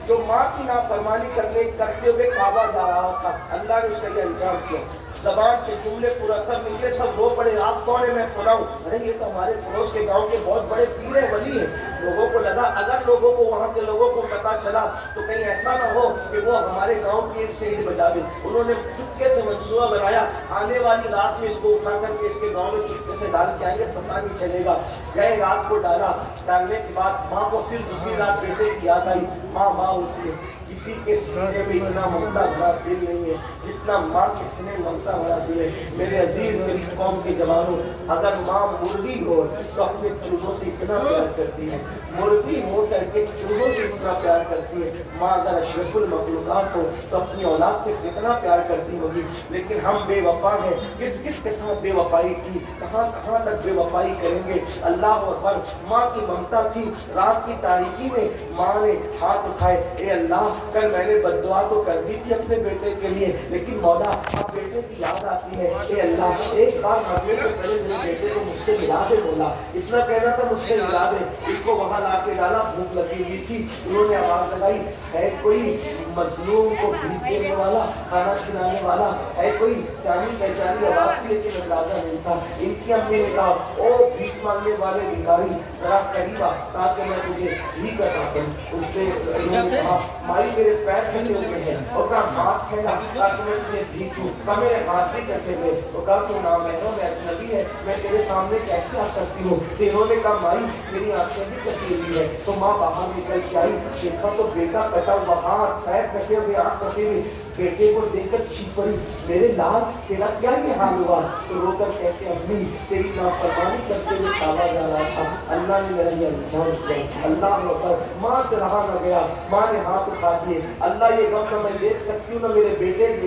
Speaker 1: جو ماں کی نافرمانی کرتے ہوئے کعبہ جا رہا تھا، اللہ نے اس کا یہ انجام کیا۔ زبان کے جملے پورا سب نکلے، سب رو پڑے، آپ کون ہے میں فلاں ہوں۔ ارے یہ تو ہمارے پڑوس کے گاؤں کے بہت بڑے پیر ہیں، ولی ہیں۔ لوگوں کو لگا اگر لوگوں کو وہاں کے لوگوں کو پتا چلا تو کہیں ایسا نہ ہو کہ وہ ہمارے گاؤں کی ایک سیڑھی بجا دے۔ انہوں نے چپکے سے منصوبہ بنایا، آنے والی رات میں اس کو اٹھا کر کے اس کے گاؤں میں چپکے سے ڈال کے آئیں گے، پتہ نہیں چلے گا۔ گئے، رات کو ڈالا، ڈالنے کے بعد ماں کو پھر دوسری رات بیٹے کی یاد آئی۔ ماں ہوتی ہے، کسی کے سینے میں اتنا ممتا بھرا دل نہیں ہے جتنا ماں کے سینے ممتا بھرا دل ہے۔ میرے عزیز میری قوم کے جوانوں، اگر ماں مردی ہو تو اپنے چوزوں سے اتنا پیار کرتی ہے، مردی ہو کر کے چوزوں سے اتنا پیار کرتی ہے۔ ماں اگر اشرف المخلوقات ہو تو اپنی اولاد سے کتنا پیار کرتی ہوگی۔ لیکن ہم بے وفا ہیں، کس کس کے ساتھ بے وفائی کی، کہاں کہاں تک بے وفائی کریں گے۔ اللہ اکبر، ماں کی ممتا تھی۔ رات کی تاریکی میں ماں نے ہاتھ اٹھائے، اے اللہ کل میں نے بد دعا تو کر دی تھی اپنے بیٹے کے لیے، لیکن مولا اب بیٹے کی یاد آتی ہے، اے اللہ ایک بار مرنے سے پہلے میرے بیٹے کو مجھ سے ملا دے۔ مولا اتنا کہنا تھا مجھ سے ملا دے۔ اس کو وہاں لا کے ڈالا، بھوک لگی ہوئی تھی، انہوں نے آواز لگائی ہے کوئی مظلوم کو بھیک دینے والا، کھانا کھلانے والا ہے کوئی؟ جانی پہچانی آواز تھی لیکن اندازہ نہیں تھا۔ ان کی امی نے کہا او بھیک مانگنے والے بھکاری ذرا قریب آ تاکہ میں تجھے بھیک عطا کروں۔ اس نے کہا مائی میرے پیر پھیلے ہوئے ہیں، اور کہا ہاتھ پھیلا تاکہ میں تجھے بھیک دوں۔ کہا میرے ہاتھ بھی کٹے ہوئے، اور کہا تو نامحرم ہے، اجنبی ہے، میں تیرے سامنے کیسے آ سکتی ہوں؟ تو انہوں نے کہا مائی میری آنکھیں بھی کٹی ہوئی ہے۔ تو ماں باہر نکل کے آئی، دیکھا تو بیٹا کٹا ہوا، ہاتھ پیر کٹے ہوئے، آنکھ کٹی ہوئی۔ بیٹے کو دیکھ کر چیخ پڑی میرے لال تیرا کیا یہ حال ہوا؟ تو رو کر کہتے امی تیری نافرمانی کرتے ہوئے کعبہ جا رہا تھا، اللہ نے میرا یہ انجام کیا۔ اللہ اکبر، ماں سے رہا نہ گیا، ماں نے ہاتھ اٹھا دیے، اللہ یہ غم نہ میں دیکھ سکتی ہوں نہ میرے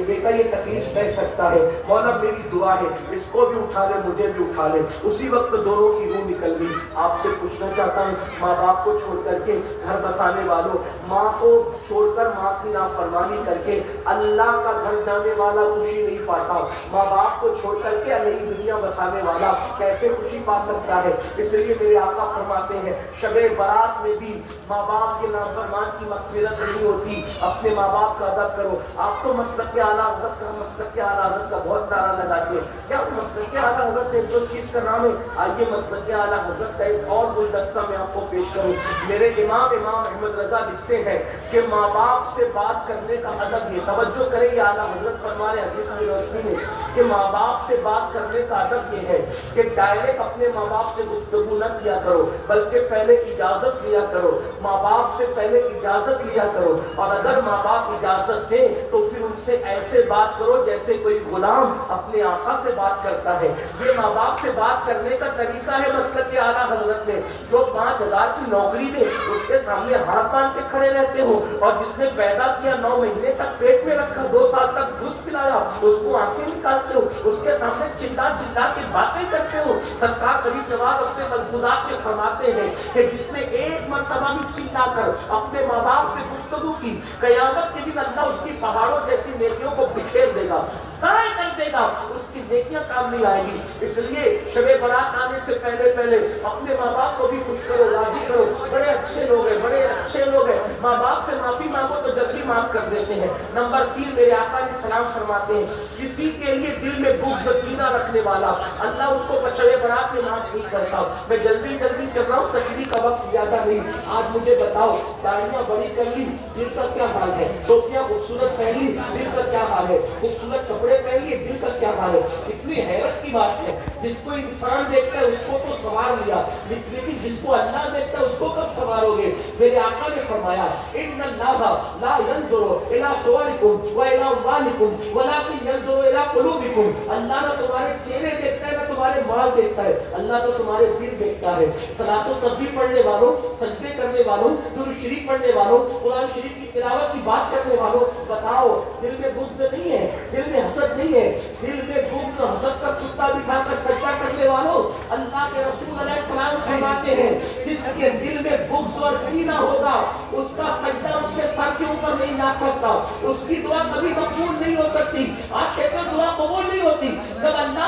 Speaker 1: بیٹا یہ تکلیف سہ سکتا ہے، مولا میری دعا ہے اس کو بھی اٹھا لے مجھے بھی اٹھا لے۔ اسی وقت دونوں کی روح نکل گئی۔ آپ سے پوچھنا چاہتا ہوں ماں باپ کو چھوڑ کر کے گھر بسانے والوں، ماں کو چھوڑ کر ماں کی نافرمانی کر کے اللہ کا گھر جانے والا خوشی نہیں پاتا، ماں باپ کو چھوڑ کر کے نئی دنیا بسانے والا کیسے خوشی پا سکتا ہے؟ اس لیے میرے آقا فرماتے ہیں شب برات میں بھی ماں باپ کے نافرمان کی مغفرت نہیں ہوتی، اپنے ماں باپ کا ادب کرو۔ آپ تو مسلک اعلیٰ حضرت کا بہت نعرہ لگاتے ہیں، کیا مسلک اعلیٰ حضرت ایک دو چیز کا نام ہے؟ آئیے مسلک اعلیٰ حضرت کا ایک اور گلدستہ میں آپ کو پیش کروں۔ میرے امام احمد رضا لکھتے ہیں کہ ماں باپ سے بات کرنے کا ادب یہ، توجہ کریں یہ اعلیٰ حضرت فرما رہے حدیث کی روشنی میں کہ ماں باپ سے بات کرنے کا ادب یہ ہے کہ ڈائریکٹ اپنے ماں باپ سے گفتگو نہ کیا کرو، بلکہ پہلے اجازت لیا کرو، ماں باپ سے پہلے اجازت لیا کرو، اور اگر ماں باپ اجازت دیں تو پھر ان سے ایسے بات کرو جیسے کوئی غلام اپنے آقا سے بات کرتا ہے۔ یہ ماں باپ سے بات کرنے کا طریقہ ہے مسلک اعلیٰ حضرت نے۔ جو 5,000 کی نوکری دے اس کے سامنے ہاتھ باندھ کے کھڑے رہتے ہو، اور جس نے پیدا کیا 9 مہینے تک پیٹ میں رکھا، 2 سال تک دودھ پلایا، اس کو آنکھیں نکالتے ہو، اس کے سامنے چلا کے باتیں کرتے ہو۔ سرکار قریب جواب اپنے ملفوظات میں فرماتے ہیں کہ جس نے ایک مرتبہ بھی چلا کر اپنے ماں باپ سے گفتگو کی، قیامت کے دن اللہ اس کی پہاڑوں جیسی نیکیوں کو بکھیر دے گا، ضائع کر دے گا، اس کی نیکیاں کام نہیں آئے گی۔ اس لیے شب برات آنے سے پہلے اپنے ماں باپ کو بھی خوش کرو، راضی کرو، بڑے اچھے لوگ ہیں، بڑے اچھے لوگ ہیں، ماں باپ سے معافی مانگو تو جلدی معاف کر دیتے ہیں۔ نمبر 3 میرے آقا علیہ السلام فرماتے ہیں کسی کے لیے دل میں بغض کینہ رکھنے والا اللہ اس کو شب برات میں معاف نہیں کرتا۔ میں جلدی چل رہا ہوں، تشریح کا وقت زیادہ نہیں۔ آج مجھے بتاؤ داڑیاں بڑی کر لی، دل کا کیا حال ہے؟ ٹوپیاں خوبصورت پہن لی، دل کا کیا حال ہے؟ خوبصورت کپڑے پہن لیے، دل کا کیا حال ہے؟ اتنی حیرت کی بات ہے، جس کو انسان دیکھتا ہے اس کو تو سنوار لیا، لیکن جس کو اللہ دیکھتا ہے اس کو کب سنوارو گے؟ میرے آقا نے فرمایا ان اللہ لا ينظر الى صورکم والى اموالکم ولکن ينظر الى قلوبکم۔ اللہ نہ تمہارے چہرے دیکھتا ہے نہ تمہارے مال دیکھتا ہے، اللہ تو تمہارے دل دیکھتا ہے۔ صلاۃ و تسبیح پڑھنے والوں، سجدے کرنے والوں، درود شریف پڑھنے والوں، قرآن شریف کی تلاوت کی بات کرنے والوں، بتاؤ دل میں بغض نہیں ہے، دل میں حسد نہیں ہے، دل میں بغض حسد کا کتا بٹھا کر سجدہ کرنے والوں، اللہ کے رسول علیہ السلام فرماتے ہیں جس کے دل میں بغض اور کینہ ہوگا اس کا سجدہ اس کے سر کے اوپر نہیں جا سکتا، اس کی دعا کبھی مقبول نہیں ہو سکتی۔ آج کہتے ہیں دعا قبول نہیں ہوتی، جب اللہ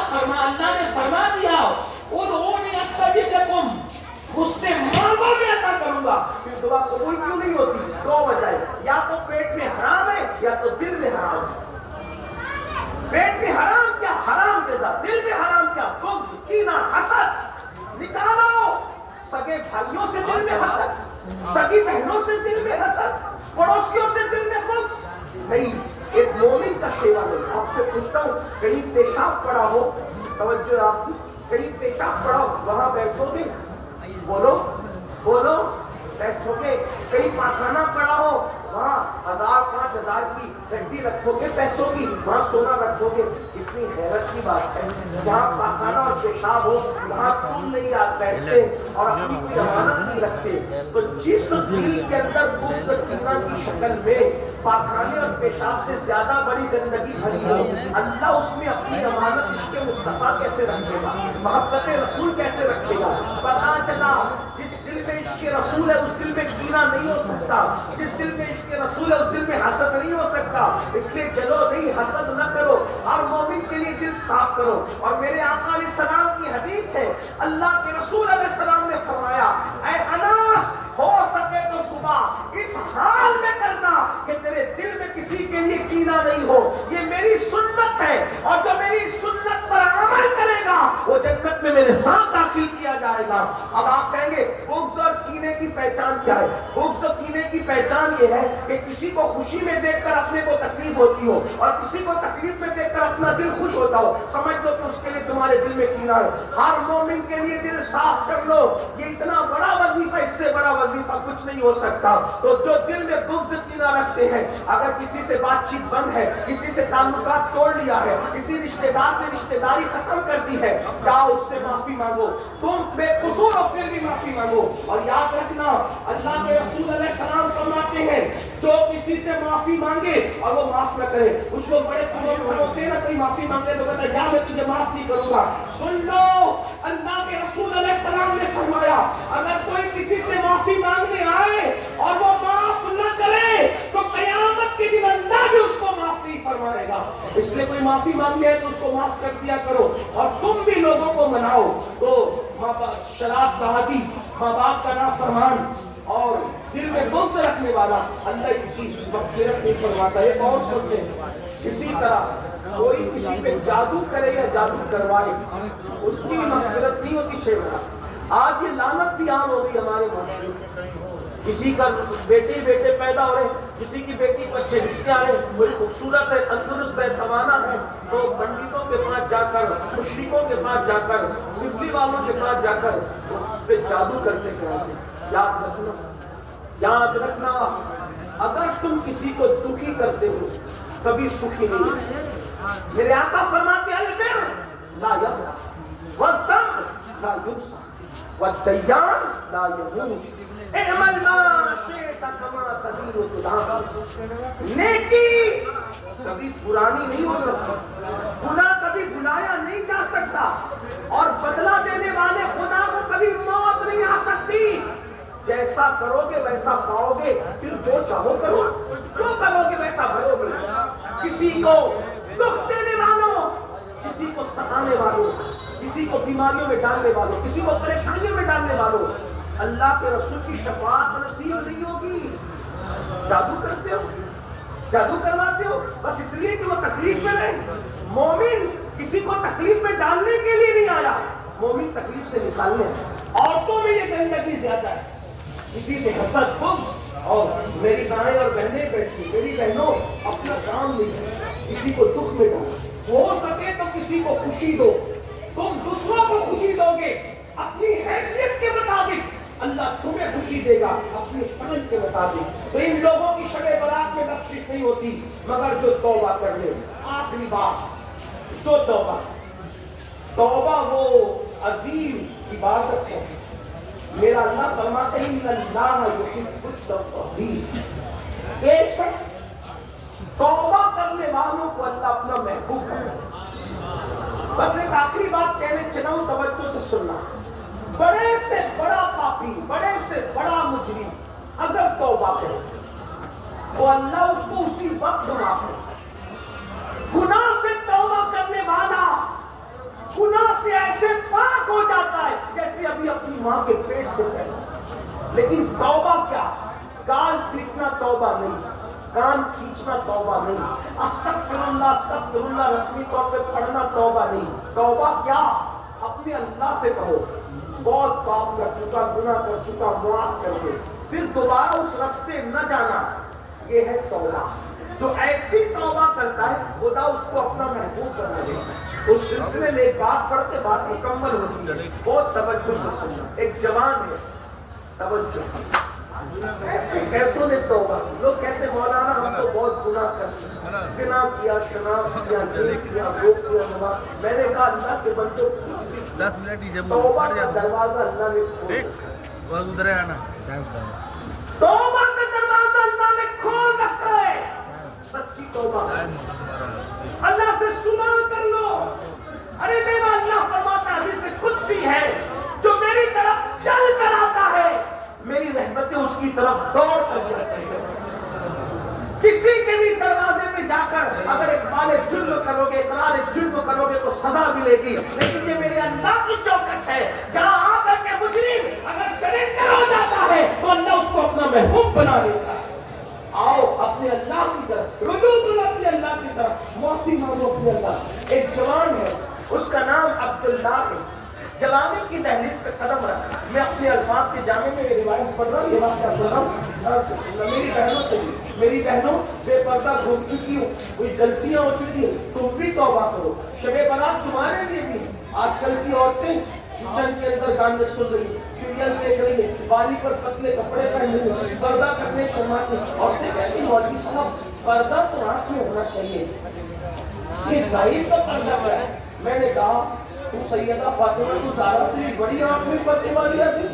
Speaker 1: نے فرما دیا ادعونی استجب لکم، مجھ سے مانگو میں عطا کروں گا، پھر دعا قبول کیوں نہیں ہوتی؟ 2 وجہ، یا تو پیٹ میں حرام ہے یا تو دل میں حرام ہے۔ پیٹ میں حرام کیا؟ حرام جزا، دل میں حرام کیا؟ بغض، کینہ، حسد۔ نکالو سگے بھائیوں سے دل میں حسد، سگی بہنوں سے دل میں حسد، پڑوسیوں سے دل میں بغض نہیں۔ ایک مومن کا شیوا نہیں۔ آپ سے پوچھتا ہوں کہیں پیشاب پڑا ہو، توجہ آپ کی، کہیں پیشاب پڑا ہو وہاں بیٹھو گے؟ بولو بیٹھو گے؟ کہیں پاخانہ پڑا ہو وہاں 1000 5000 کی گڈی رکھو گے پیسوں کی، وہاں سونا رکھو گے؟ اتنی حیرت کی بات ہے، جہاں پاخانہ اور پیشاب ہو وہاں تم نہیں آ بیٹھتے اور اپنی کوئی امانت نہیں رکھتے۔ تو جس دل کے اندر بغض و کینہ کی شکل میں پاخانے اور پیشاب سے زیادہ بڑی گندگی بھری ہو، اللہ اس میں اپنی امانت عشق مصطفیٰ کیسے رکھے گا، محبت رسول کیسے رکھے گا؟ پتا چلا جس دل میں عشق رسول ہے اس دل میں کینہ نہیں ہو سکتا، جس دل میں عشق رسول ہے اس دل میں حسد نہیں ہو سکتا۔ اس لیے جلو نہیں، حسد نہ کرو، ہر مومن کے لیے دل صاف کرو۔ اور میرے آقا علیہ السلام کی حدیث ہے، اللہ کے رسول علیہ السلام نے فرمایا اے اناس ہو سکے تو صبح اس حال میں کرنا کہ تیرے دل میں کسی کے لیے کینہ نہیں ہو، یہ میری سنت ہے، اور جو میری سنت پر عمل کرے گا وہ جنت میں میرے ساتھ داخل کیا جائے گا۔ اب آپ کہیں گے بغض اور کینے کی پہچان کیا ہے؟ بغض اور کینے کی پہچان یہ ہے کہ کسی کو خوشی میں دیکھ کر اپنے کو تکلیف ہوتی ہو اور کسی کو تکلیف میں دیکھ کر اپنا دل خوش ہوتا ہو، سمجھ لو کہ اس کے لیے تمہارے دل میں کینہ ہے۔ ہر مومن کے لیے دل صاف کر لو، یہ اتنا بڑا وظیفہ، اس سے بڑا وظیفہ کچھ نہیں ہو سکتا۔ تو جو دل میں بغض کینہ رکھتے ہیں، اگر کسی سے بات چیت بند ہے، کسی سے تعلقات توڑ لیا ہے، کسی رشتہ دار سے رشتہ داری ختم کر دی ہے، جاؤ اس سے معافی مانگو، تم بے قصور ہو پھر بھی معافی مانگو۔ اور یاد رکھنا اللہ کے رسول علیہ السلام فرماتے ہیں جو کسی سے معافی مانگے اور وہ معاف نہ کرے، کچھ لوگ بڑے ہوتے ہیں نا، کوئی معافی مانگے تو کہتا ہے جا میں تجھے معاف نہیں کروں گا۔ سن لو اللہ کے رسول علیہ السلام نے فرمایا اگر کوئی کسی سے معافی مانگنے آئے اور وہ معاف نہ کرے تو قیامت کے دن اللہ بھی اس کو معاف نہیں فرمائے گا. اس لیے کوئی معافی مانگے ہے تو اس کو معاف کر دیا کرو. اور تم بھی لوگوں کو مناؤ. تو شراب کا عادی، ماں باپ کا نافرمان اور دل میں بغض رکھنے والا اللہ کی مغفرت نہیں فرماتا. ایک اور سنتے ہیں، اسی طرح کوئی کسی پہ جادو کرے یا جادو کروائے اس کی مغفرت نہیں ہوتی. شیخ آج یہ لعنت بھی عام ہو گئی ہمارے معاشرے میں. کسی کا بیٹے پیدا ہو رہے، کسی کی بیٹی کو اچھے رشتے آ رہے، بڑی خوبصورت ہے، تندرست ہے، توانا ہے، تو پنڈتوں کے پاس جا کر، مشرکوں کے پاس جا کر، صفری والوں کے پاس جا کر اس پہ جادو کرتے کراتے. یاد رکھنا، یاد رکھنا، اگر تم کسی کو دکھی کرتے ہو کبھی سکھی نہیں ہوتے. میرے آقا فرماتے ہیں البر لا یبرا والصبر لا یبسا والدیان لا یموت اعمل ما شئت کما تدین تدان. نیکی کبھی پرانی نہیں ہو سکتی، گناہ کبھی بھلایا نہیں جا سکتا، اور بدلہ دینے والے خدا کو کبھی موت نہیں آ سکتی. جیسا کرو گے ویسا پاؤ گے، پھر جو چاہو کرو، جو کرو گے ویسا بھرو گے. کسی کو دکھ دینے والوں، کسی کو ستانے والوں، کسی کو بیماریوں میں ڈالنے والوں، کسی کو پریشانیوں میں ڈالنے والوں اللہ کے رسول کی شفاعت نصیب نہیں ہوگی. جادو کرتے ہو، جادو کرواتے ہو بس اس لیے کہ وہ تکلیف میں رہے. مومن کسی کو تکلیف میں ڈالنے کے لیے نہیں آیا، مومن تکلیف سے نکالنے. عورتوں میں یہ گندگی زیادہ ہے، کسی سے حسد، بغض. اور میری بہنیں اور بہنیں بیٹھی، میری بہنوں اپنا کام نہیں، کسی کو دکھ میں ڈالو. ہو سکے تو کسی کو خوشی دو. تم دوسروں کو خوشی دو گے اپنی حیثیت کے مطابق، اللہ تمہیں خوشی دے گا اپنی شان کے مطابق. تو ان لوگوں کی شب برات میں بخشش نہیں ہوتی مگر جو توبہ کر لے. آخری بات، جو توبہ وہ عظیم عبادت ہے. میرا اللہ فرماتے ہیں ان اللہ یحب التوابین. پیش کر توبہ کرنے والوں کو اللہ اپنا محبوب کرتا ہے. بس ایک آخری بات کہنے چلا ہوں، توجہ سے سننا. بڑے سے بڑا پاپی، بڑے سے بڑا مجرم اگر توبہ کرے تو اللہ اس کو اسی وقت معاف کرتا ہے. گناہ سے توبہ کرنے والا گناہ سے ایسے پاک ہو جاتا ہے جیسے ابھی اپنی ماں کے پیٹ سے پہلے. لیکن توبہ کیا؟ گال پیٹنا توبہ نہیں، کان کھینچنا توبہ نہیں، استغفر اللہ رسمی طور پہ پڑھنا توبہ نہیں. توبہ کیا؟ اپنے اللہ سے کہو بہت پاپ کر چکا، گناہ کر چکا، معاف کر دے، پھر دوبارہ اس راستے نہ جانا. یہ ہے توبہ. جو ایسی توبہ کرتا ہے خدا اس کو اپنا محبوب کرنا دے. اس سلسلے میں ایک بات پڑھتے بات مکمل ہوتی ہے، بہت توجہ سے سننا. ایک جوان ہے، توجہ، کیسوں نے توبہ. لوگ کہتے مولانا ہم تو بہت گناہ کرتے ہیں، زنا کیا، شراب کیا، جھوٹ کیا، روک کیا، نماز. میں نے کہا اللہ کے بندوں توبہ کا دروازہ اللہ نے کھول توبہ کا دروازہ اللہ نے کھول رکھا ہے. سچی توبہ اللہ سے سنا کر لو. ارے میرا اللہ فرماتا حدیث قدسی ہے، جو میری طرف چل کر آتا ہے میری رحمتیں اس کی طرف دوڑ کر جاتی ہیں. کسی کے بھی دروازے پہ جا کر اگر اقبال جرم کرو گے، اقرار جرم کرو گے تو سزا ملے گی. لیکن یہ میرے اللہ کی چوکٹ ہے جہاں آ کر کے مجرم اگر سرنڈر ہو جاتا ہے تو اللہ اس کو اپنا محبوب بنا لیتا ہے. آؤ اپنے اللہ کی طرف رجوع کرو، اپنے اللہ کی طرف معافی مانگو اپنے اللہ سے. ایک جوان ہے، اس کا نام عبداللہ ہے. جوانی کی دہلیز پہ قدم رکھا. میں اپنے الفاظ کے جامع میں روایت پڑھ رہا ہوں، یہ بات کر رہا ہوں. میری بہنوں سے بھی، میری بہنوں بے پردہ گھوم چکی ہوں، کوئی غلطیاں ہو چکی ہیں، تم بھی توبہ کرو. شب برات تمہارے لیے بھی. آج کل کی عورتیں کچن کے اندر گانے سن رہی ہیں، سیریل دیکھ رہی ہیں، بالی پر پتلے کپڑے پہن رہی ہیں، پردہ کرنے شرماتی ہیں. عورتیں کہتی مولوی صاحب پردہ تو آنکھ میں ہونا چاہیے، یہ ظاہر کا پردہ ہے. میں نے کہا تو سیدہ فاطمہ تو زہرا سے بھی بڑی آنکھ میں پردے والی آتی.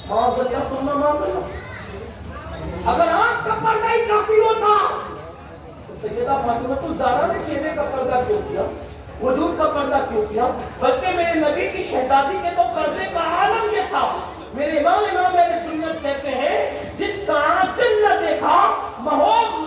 Speaker 1: معاذ اللہ سننا معاذ اللہ. اگر آنکھ کا پردہ ہی کافی ہوتا تو سیدہ فاطمہ تو زہرا نے چہرے کا پردہ کیوں کیا، وجود کا پردہ کیوں کیا؟ بلکہ میرے نبی کی شہزادی کے تو پردے کا عالم یہ تھا. میرے امام میرے سنت کہتے ہیں جس کا آنچل نہ دیکھا محو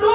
Speaker 1: 2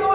Speaker 1: 2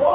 Speaker 1: 2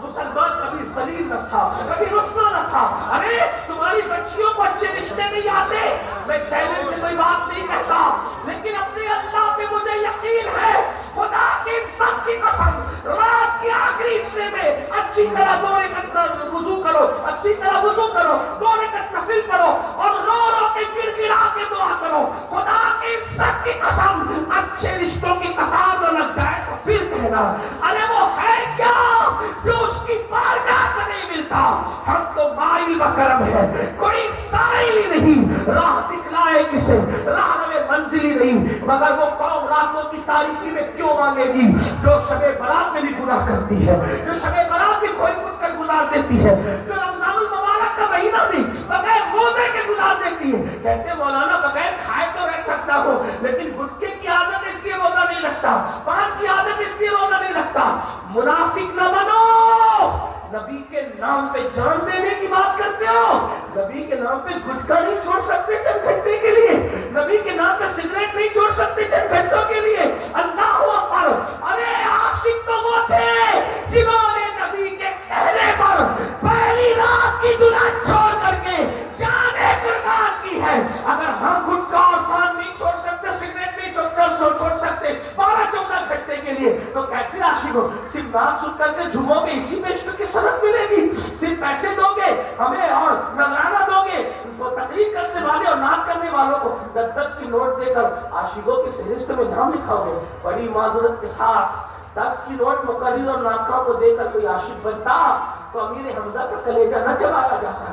Speaker 1: مسلمان کبھی ذلیل نہ تھا، کبھی رسوا نہ تھا. ارے تمہاری بچیوں کو اچھے رشتے نہیں آتے، میں چیلنج سے کوئی بات نہیں کہتا، لیکن اپنے اللہ پہ مجھے یقین ہے، خدا کی سب کی قسم، رات کے آخری حصے میں اچھی طرح 2 رکعت وضو کرو، اچھی طرح وضو کرو، 2 رکعت نفل پڑھو اور رو رو کے گر گرا کے دعا کرو. خدا کی سب کی قسم اچھے رشتوں کی قطار نہ لگ جائے تو پھر کہنا ارے وہ ہے کیا جو اس کی بارگاہ سے نہیں ملتا. ہم تو مائل بکرم ہے، کوئی سائل ہی نہیں، راہ دکھلائے کسے، راہ میں منزل ہی نہیں. مگر وہ قوم راتوں کی تاریکی میں کیوں مانگے گی جو شب برات میں بھی گناہ کرتی ہے، جو شب برات بھی کھوئی کود کر گزار دیتی ہے، جو رمضان المبارک کا مہینہ بھی بغیر روزے کے گزار دیتی ہے. کہتے مولانا بغیر کھائے تو رہ سکتا ہو، لیکن گٹکے کی عادت اس لیے روزہ نہیں رکھتا، پان کی عادت اس لیے روزہ نہیں رکھتا. منافق نہ بنو. نبی کے نام پہ جان دینے کی بات کرتے ہو، نبی کے نام پہ گٹکا نہیں چھوڑ سکتے چند گھنٹے کے لیے، نبی کے نام پہ سگریٹ نہیں چھوڑ سکتے چند گھنٹوں کے لیے. اللہ اکبر. ارے عاشق تو وہ تھے جنہوں نے نبی کے کہنے پر پہلی رات کی دلہن چھوڑ کر کے جانیں قربان کی ہے. اگر ہم گٹکا اور پان نہیں چھوڑ سکتے، سگریٹ نہیں چھوڑ سکتے 12-14 گھنٹے کے لیے، تو کیسے عاشق ہو؟ صرف نعت سن کر کے جھومو گے، اسی میں عشق کی صنعت ملے گی. صرف پیسے دو گے ہمیں اور نذرانہ دو گے تو تقریر کرنے والے اور نعت کرنے والوں کو 10 کی نوٹ دے کر عاشقوں کی فہرست میں نام لکھاؤ گے. بڑی معذرت کے ساتھ 10 کی نوٹ مقرر اور ناکاؤں کو دے کر کوئی عاشق بنتا تو امیر حمزہ کا کلیجہ نہ چبایا جاتا.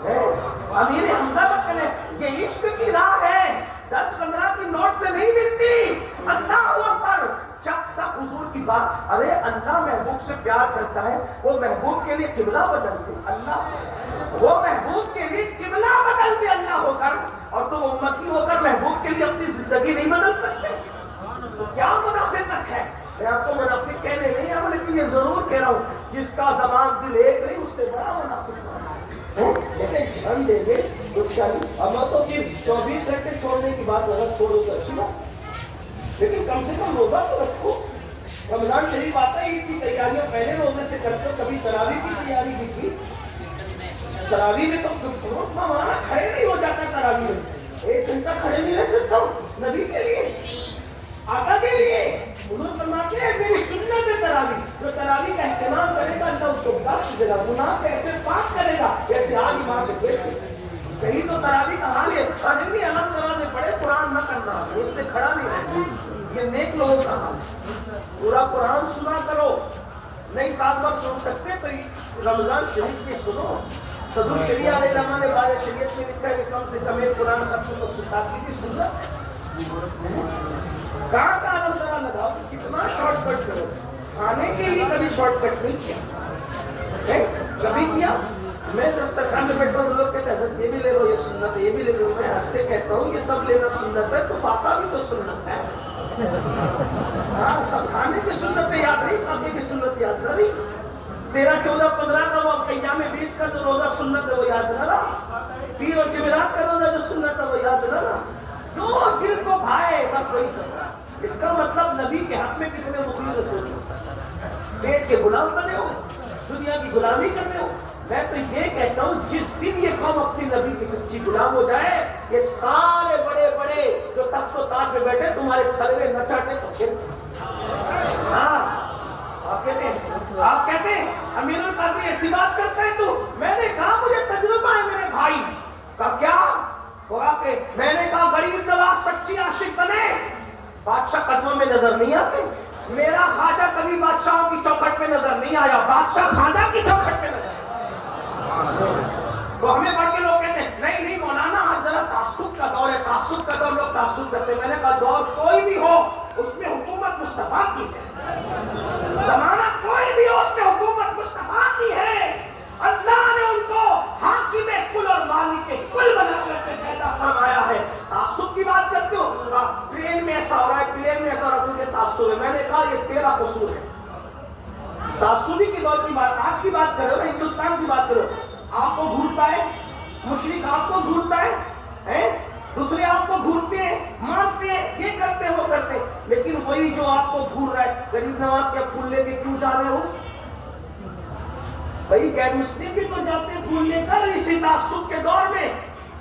Speaker 1: امیر حمزہ کا کلیجہ، یہ عشق کی راہ ہے، 10-15 کی نوٹ سے نہیں ملتی. اللہ اکبر. جب تک حضور کی بات، ارے اللہ محبوب سے پیار کرتا ہے، وہ محبوب کے لیے قبلہ بدل دے. اللہ وہ محبوب کے لیے قبلہ بدل دے اللہ ہو کر، اور تم امتی ہو کر محبوب کے لیے اپنی زندگی نہیں بدل سکتے. تو کیا منافقت ہے؟ میں آپ کو منافق کہنے نہیں آؤں، لیکن یہ ضرور کہہ رہا ہوں جس کا زبان دل ایک نہیں اس سے بڑا منافق جان دیں گے. اب تو پھر 24 گھنٹے چھوڑنے کی بات اگر چھوڑو تو اچھی بات، لیکن کم سے کم روزہ تو رکھو. رمضان شریف آتا ہے، عید کی تیاریاں پہلے روزے سے کرتے ہو. کبھی تراویح کی تیاری بھی کی؟ تراویح میں تو ہمارا کھڑے نہیں ہو جاتا. تراویح میں 1 گھنٹہ کھڑے نہیں رہ سکتا ہوں نبی کے لیے، آقا کے لیے. حضور فرماتے ہیں میری سنت ہے تراویح، جو تراویح کا اہتمام کرے گا اللہ اس کو بخش دے گا، گناہ سے ایسے پاک کرے گا جیسے آج امام کے پیٹ سے. کہیں تو تراویح کا حال ہے نہیں الگ طرح سے پڑھے قرآن نہ کرنا، اس سے کھڑا نہیں رہنا. یہ نیک لوگوں کا حال. پورا قرآن سنا کرو، نہیں 7 بار سن سکتے تو رمضان شریف میں سنو. صدر شریعہ علیہ الرحمٰن نے بارے شریعت میں لکھا ہے کہ کم سے کم ایک قرآن کا تو ساتھی بھی سننا. کہاں کا عالم ذرا لگاؤ، کتنا شارٹ کٹ کرو. کھانے کے لیے کبھی شارٹ کٹ نہیں کیا، کبھی کیا؟ میں دسترخوان میں بیٹھا ہوں، لوگ کہتے ہیں حضرت یہ بھی لے لو، یہ سنت ہے، یہ بھی لے لو. میں ہنستے کہتا ہوں یہ سب لینا سنت ہے تو فاتحہ بھی تو سنت ہے. ہاں سب کھانے کی سنت یاد نہیں، کھانے کی سنت یاد نہ نہیں. 13, 14, 15 کا وہ ایام 20 کا جو روزہ سنت ہے وہ یاد نہ رہا. پیر اور جمعرات کا روزہ جو سنت ہے وہ یاد نہ رہا. جو دل کو بھائے بس وہی کرنا. اس کا مطلب نبی کے حق میں کتنے مخلص رسول پیٹ کے غلام بنے ہو، دنیا کی غلامی کرنے ہو. میں تو یہ کہتا ہوں جس دن یہ قوم اپنی نبی کی سچی غلام ہو جائے، یہ سارے بڑے بڑے جو تخت و تاج میں بیٹھے تمہارے تلوے نہ چاٹے تو پھر ہاں آپ کہتے ہیں امیر القاضی ایسی بات کرتا ہے تو میں نے کہا مجھے تجربہ ہے میرے بھائی کا. کیا ہوا کہ میں نے کہا غریب نواز سچی عاشق بنے، بادشاہ قدموں میں نظر نہیں آتے. میرا خواجہ کبھی بادشاہوں کی چوکھٹ پہ نظر نہیں آیا، بادشاہ خواجہ کی چوکھٹ پہ نظر آیا. تو ہمیں بڑھ کے لوگ کہتے ہیں نہیں مولانا آج ذرا تعصب کا دور ہے، تعصب کا دور لوگ تعصب کرتے ہیں. میں نے کہا دور کوئی بھی ہو اس میں حکومت مصطفیٰ کی ہے، زمانہ کوئی بھی ہو اس میں حکومت مصطفیٰ کی ہے. اللہ نے ان کو حاکم کل اور مالک کل بنا کر کے پیدا فرمایا ہے. تعصب کی بات کرتے ہو، پلین میں ایسا ہو رہا ہے، پلین میں ایسا ہو رہا ہے، تمہیں تعصب ہے. میں نے کہا یہ تیرا قصور ہے. تعصبی کی دور کی بات آج کی بات کرو، ہندوستان کی بات کرو. آپ کو گھورتا ہے مشرک، آپ کو گھورتا ہے، دوسرے آپ کو گھورتے ہیں، مارتے ہیں، یہ کرتے وہ کرتے. لیکن وہی جو آپ کو گھور رہا ہے، غریب نواز کے پھول لے کے کیوں جا رہے ہو؟ بھائی غیر مسلم بھی تو جاتے پھول لے کر اسی تعصب کے دور میں،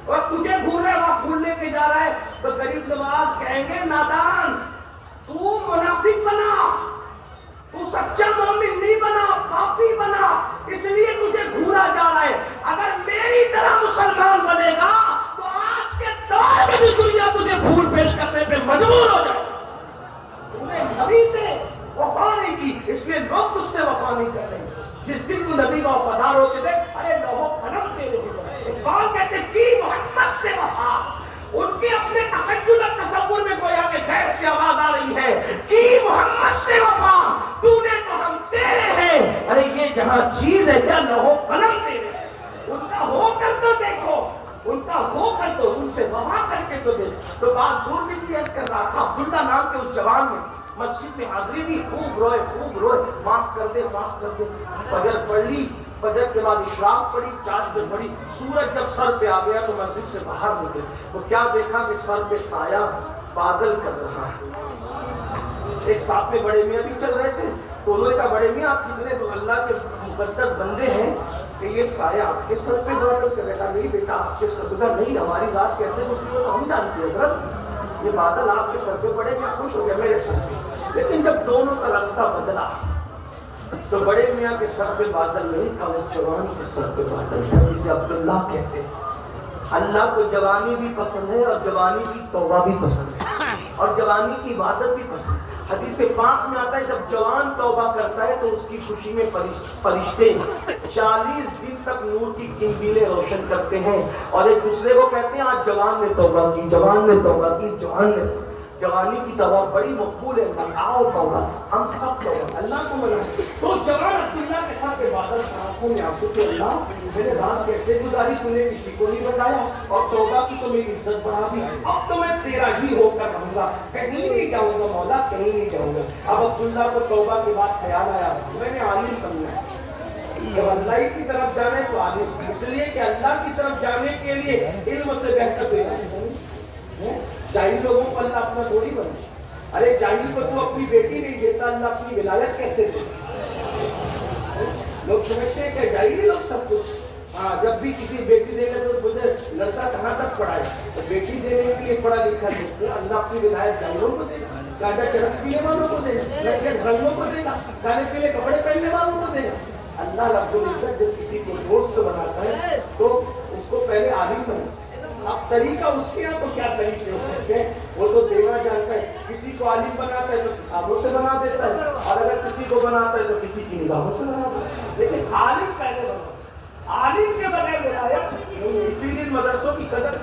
Speaker 1: اور تجھے گھور رہے وہاں پھول لے کے جا رہا ہے، تو غریب نواز کہیں گے نادان تو منافق بنا، تو سچا مومن نہیں بنا، پاپی بنا، اس لیے تجھے گھورا جا رہا ہے۔ اگر میری طرح مسلمان بنے گا تو آج کے دور میں بھی دنیا تجھے پھول پیش کرنے پہ مجبور ہو جائے۔ تم نے نبی سے وفا نہیں کی، اس لیے لوگ تجھ سے وفا نہیں کر رہے۔ جس دن تو نبی کا وفادار ہو کے دیکھ، ارے لوہو قلم تیرے اوپر۔ اقبال کہتے کی محمد سے وفا، ان کے اپنے تخیل اور تصور میں گویا کہ غیر سے آواز آ رہی ہے کہ محمد سے وفا، تو نے تو ہم تیرے ہیں، ارے یہ جہاں چیز ہے کیا لوہو قلم تیرے ہیں۔ ان کا ہو کر تو دیکھو، ان کا ہو کر تو ان سے وفا کر کے تو دیکھو۔ تو بات دور بھی تھی عرض کر رہا تھا، عبداللہ نام کے اس جوان نے مسجد میں حاضری دی، خوب روئے، معاف کر دے، معاف کر دے۔ فجر پڑھ لی، فجر کے بعد اشراق پڑھی، چاشت پڑھی، سورج جب سر پہ آ گیا تو مسجد سے باہر نکلے، تو کیا دیکھا کہ سر پہ سایہ بادل کر رہا ہے۔ ایک ساتھ میں بڑے میاں بھی چل رہے تھے، تو انہوں نے کہا بڑے میاں آپ کتنے تو اللہ کے مقدس بندے ہیں کہ یہ سایہ آپ کے سر پہ بادل کر رہا؟ نہیں بیٹا آپ کے سر پہ نہیں، ہماری رات کیسے گزری ہو تو ہم جانتے ہیں حضرت، یہ بادل آپ کے سر پہ پڑے گا، خوش ہو گیا میرے سر پہ۔ لیکن جب دونوں کا راستہ بدلا تو بڑے میاں کے سر پہ بادل نہیں تھا، اس جوان کے سر پہ بادل تھا، جسے عبداللہ کہتے ہیں۔ اللہ کو جوانی بھی پسند ہے اور جوانی کی توبہ بھی پسند ہے اور جوانی کی عبادت بھی پسند ہے۔ حدیث پاک میں آتا ہے جب جوان توبہ کرتا ہے تو اس کی خوشی میں فرشتے 40 دن تک نور کی قندیلیں روشن کرتے ہیں اور ایک دوسرے کو کہتے ہیں آج جوان نے توبہ کی، جوان نے توبہ کی، جوان نے۔ جوانی کی توبہ بڑی مقبول ہے، آؤ توبہ، ہم سب توبہ اللہ کو منائیں۔ تو جوان عبداللہ کے ساتھ بادل آنکھوں میں آنسو کہ اللہ میں نے رات کیسے گزاری، تو نے کسی کو نہیں بتایا، اور توبہ کی تو میری عزت بڑھا دی، اب تو میں تیرا ہی ہو کر رہوں گا، کہیں نہیں جاؤں گا مولا، کہیں نہیں جاؤں گا۔ اب عبداللہ کو توبہ کے بعد خیال آیا میں نے عالم بننا ہے، جب اللہ کی طرف جانے تو عالم، اس لیے کہ اللہ کی طرف جانے کے لیے علم سے بہتر کوئی نہیں۔ جاہل لوگوں کو اللہ اپنا تھوڑی بنے، ارے جاہل کو تو اپنی بیٹی نہیں دیتا، اللہ اپنی ولایت کیسے دیتا؟ لوگ سمجھتے ہیں کہ جاہل لوگ سب کچھ، ہاں جب بھی کسی بیٹی دے گا تو مجھے لڑکا کہاں تک پڑھا ہے، تو بیٹی دینے کے لیے پڑھا لکھا دیتا، اللہ اپنی ولایت جاہلوں کو دے گا، گاجا چرس پینے والوں کو دے گا، لڑکے گھروں کو دے گا، کھانے پینے کپڑے پہننے والوں کو دے گا۔ اللہ رب العزت جب کسی کو دوست بناتا ہے تو اس کو پہلے عالم بناتا ہے۔ اب طریقہ اس کے یہاں تو کیا طریقے ہو سکتے ہیں، وہ تو دینا جانتا ہے، کسی کو عالم بناتا ہے تو کتابوں سے بنا دیتا ہے، اور اگر کسی کو بناتا ہے تو کسی کی نگاہوں سے بنا دیتا ہے، لیکن عالم پہلے بنا، عالم کے بغیر ولایت نہیں۔ اسی لیے مدرسوں کی قدر،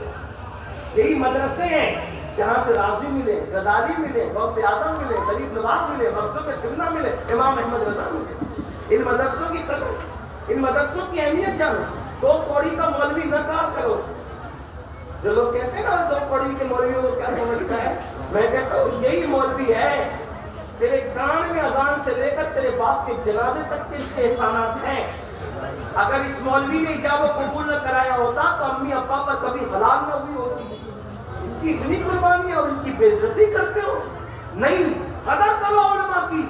Speaker 1: یہی مدرسے ہیں جہاں سے راضی ملے، غزالی ملے، غوث اعظم ملے، غریب نواز ملے، مکتوب سنہ ملے، امام احمد رضا ملے۔ ان مدرسوں کی قدر، ان مدرسوں کی اہمیت جانو۔ دو کوڑی کا مولوی نہ کار کرو، جو لوگ کہتے ہیں نا دو پڑھی کے مولوی کو کیا سمجھتا ہے، میں کہتا ہوں یہی مولوی ہے، تیرے کان میں اذان سے لے کر تیرے باپ کے جنازے تک کے اس کے احسانات ہیں۔ اگر اس مولوی نے ایجاب و قبول نہ کرایا ہوتا تو امی ابا پر کبھی حلال نہ ہوئی ہوتی۔ ان کی اتنی قربانی اور ان کی بے عزتی کرتے ہو، نہیں، قدر کرو علماء کی،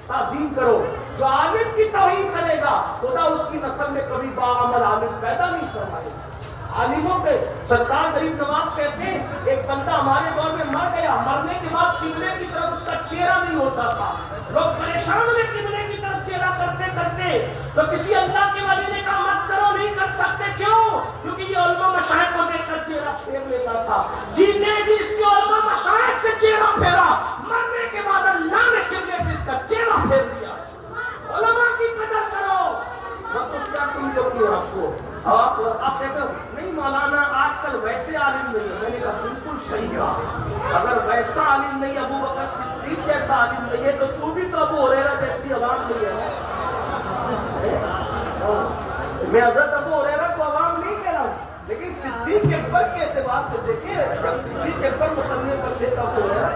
Speaker 1: تعظیم کرو۔ جو عالم کی توہین کرے گا خدا اس کی نسل میں کبھی باعمل عالم پیدا نہیں فرمائے گا۔ عالموں پہ سرکار غریب نواز کہتے ہیں ایک بندہ ہمارے دور میں مر گیا، مرنے کے بعد قبلے کی طرف اس کا چہرہ نہیں ہوتا تھا، لوگ پریشان ہوئے قبلے کی طرف چہرہ کرتے کرتے، تو کسی اللہ کے ولی نے کہا مت کرو، نہیں کر سکتے، کیوں؟ کیونکہ یہ علماء مشائخ کو دیکھ کر چہرہ پھیر لیتا تھا۔ جینے جی اس کے علماء مشائخ سے چہرہ پھیرا، مرنے کے بعد اللہ نے قبلے سے اس کا چہرہ پھیر دیا۔ علماء کی قدر کرو، میں کچھ کیا سمجھو کہ آپ کو آپ کہتے ہو نہیں مولانا آج کل ویسے عالم نہیں ہے، میں نے کہا بالکل صحیح کہا، اگر ویسا عالم نہیں، ابو بکر صدیق جیسا عالم نہیں ہے تو بھی تو ابو ہریرہ جیسی عوام نہیں ہے۔ میں حضرت ابو ہریرہ کو عوام نہیں کہہ رہا ہوں، لیکن صدیق اکبر کے اعتبار سے دیکھیں، جب صدیق اکبر مصنف پر تھے تو ابو ہریرہ،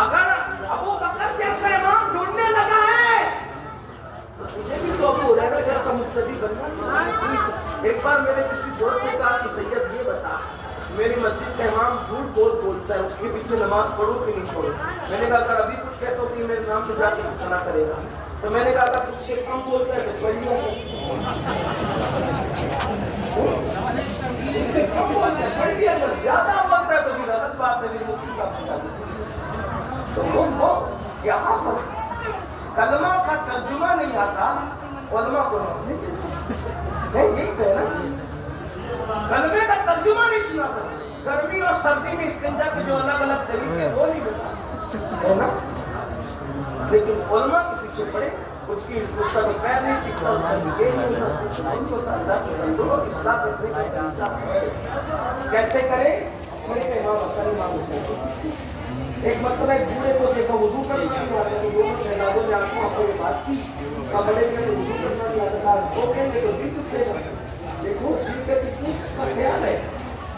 Speaker 1: اگر ابو بکر جیسا امام ڈھونڈنے لگا ہے مجھے بھی تو ابو ہریرہ جیسا مقتدی بننا۔ ایک بار میرے کسی دوست نے کہا کہ سید یہ بتا میری مسجد کا امام جھوٹ بولتا ہے، اس کے پیچھے نماز پڑھوں کہ نہیں پڑھوں؟ میں نے کہا اگر ابھی کچھ کہتا ہوں کہ میرے نام سے جا کے فنا کرے گا، تو میں نے کہا تھا تجھ سے کم بولتا ہے تو پڑھ لیا تجھ سے کم بولتا ہے پڑھ لیا کر، زیادہ بولتا ہے تو پھر غلط بات ہے، میری مفتی صاحب بتا دیتے تو وہ یہاں پر کلمہ کا ترجمہ نہیں آتا، علماء کو نہیں یہی تو ہے نا، کلمے کا ترجمہ نہیں سنا سکتے، گرمی اور سردی میں استنجا کے جو الگ الگ طریقے وہ نہیں بتا سکتے ہے نا، لیکن علماء کے پیچھے پڑے، اس کا تو خیر نہیں سیکھتا، اس کا یہ نہیں ہوتا، اللہ کے بندوں اصلاح کرنے کا طریقہ ہے، کیسے کرے؟ میرے امام حسن امام حسین ایک مرتبہ ایک بوڑھے کو دیکھا وضو کرنا نہیں آتا، تو دونوں شہزادوں نے آنکھوں آپ کو یہ بات کی، اب بڑے میں وضو کرنا نہیں آتا، وہ کہیں گے تو دل دکھے گا، دیکھو دل کے کتنی کا خیال ہے،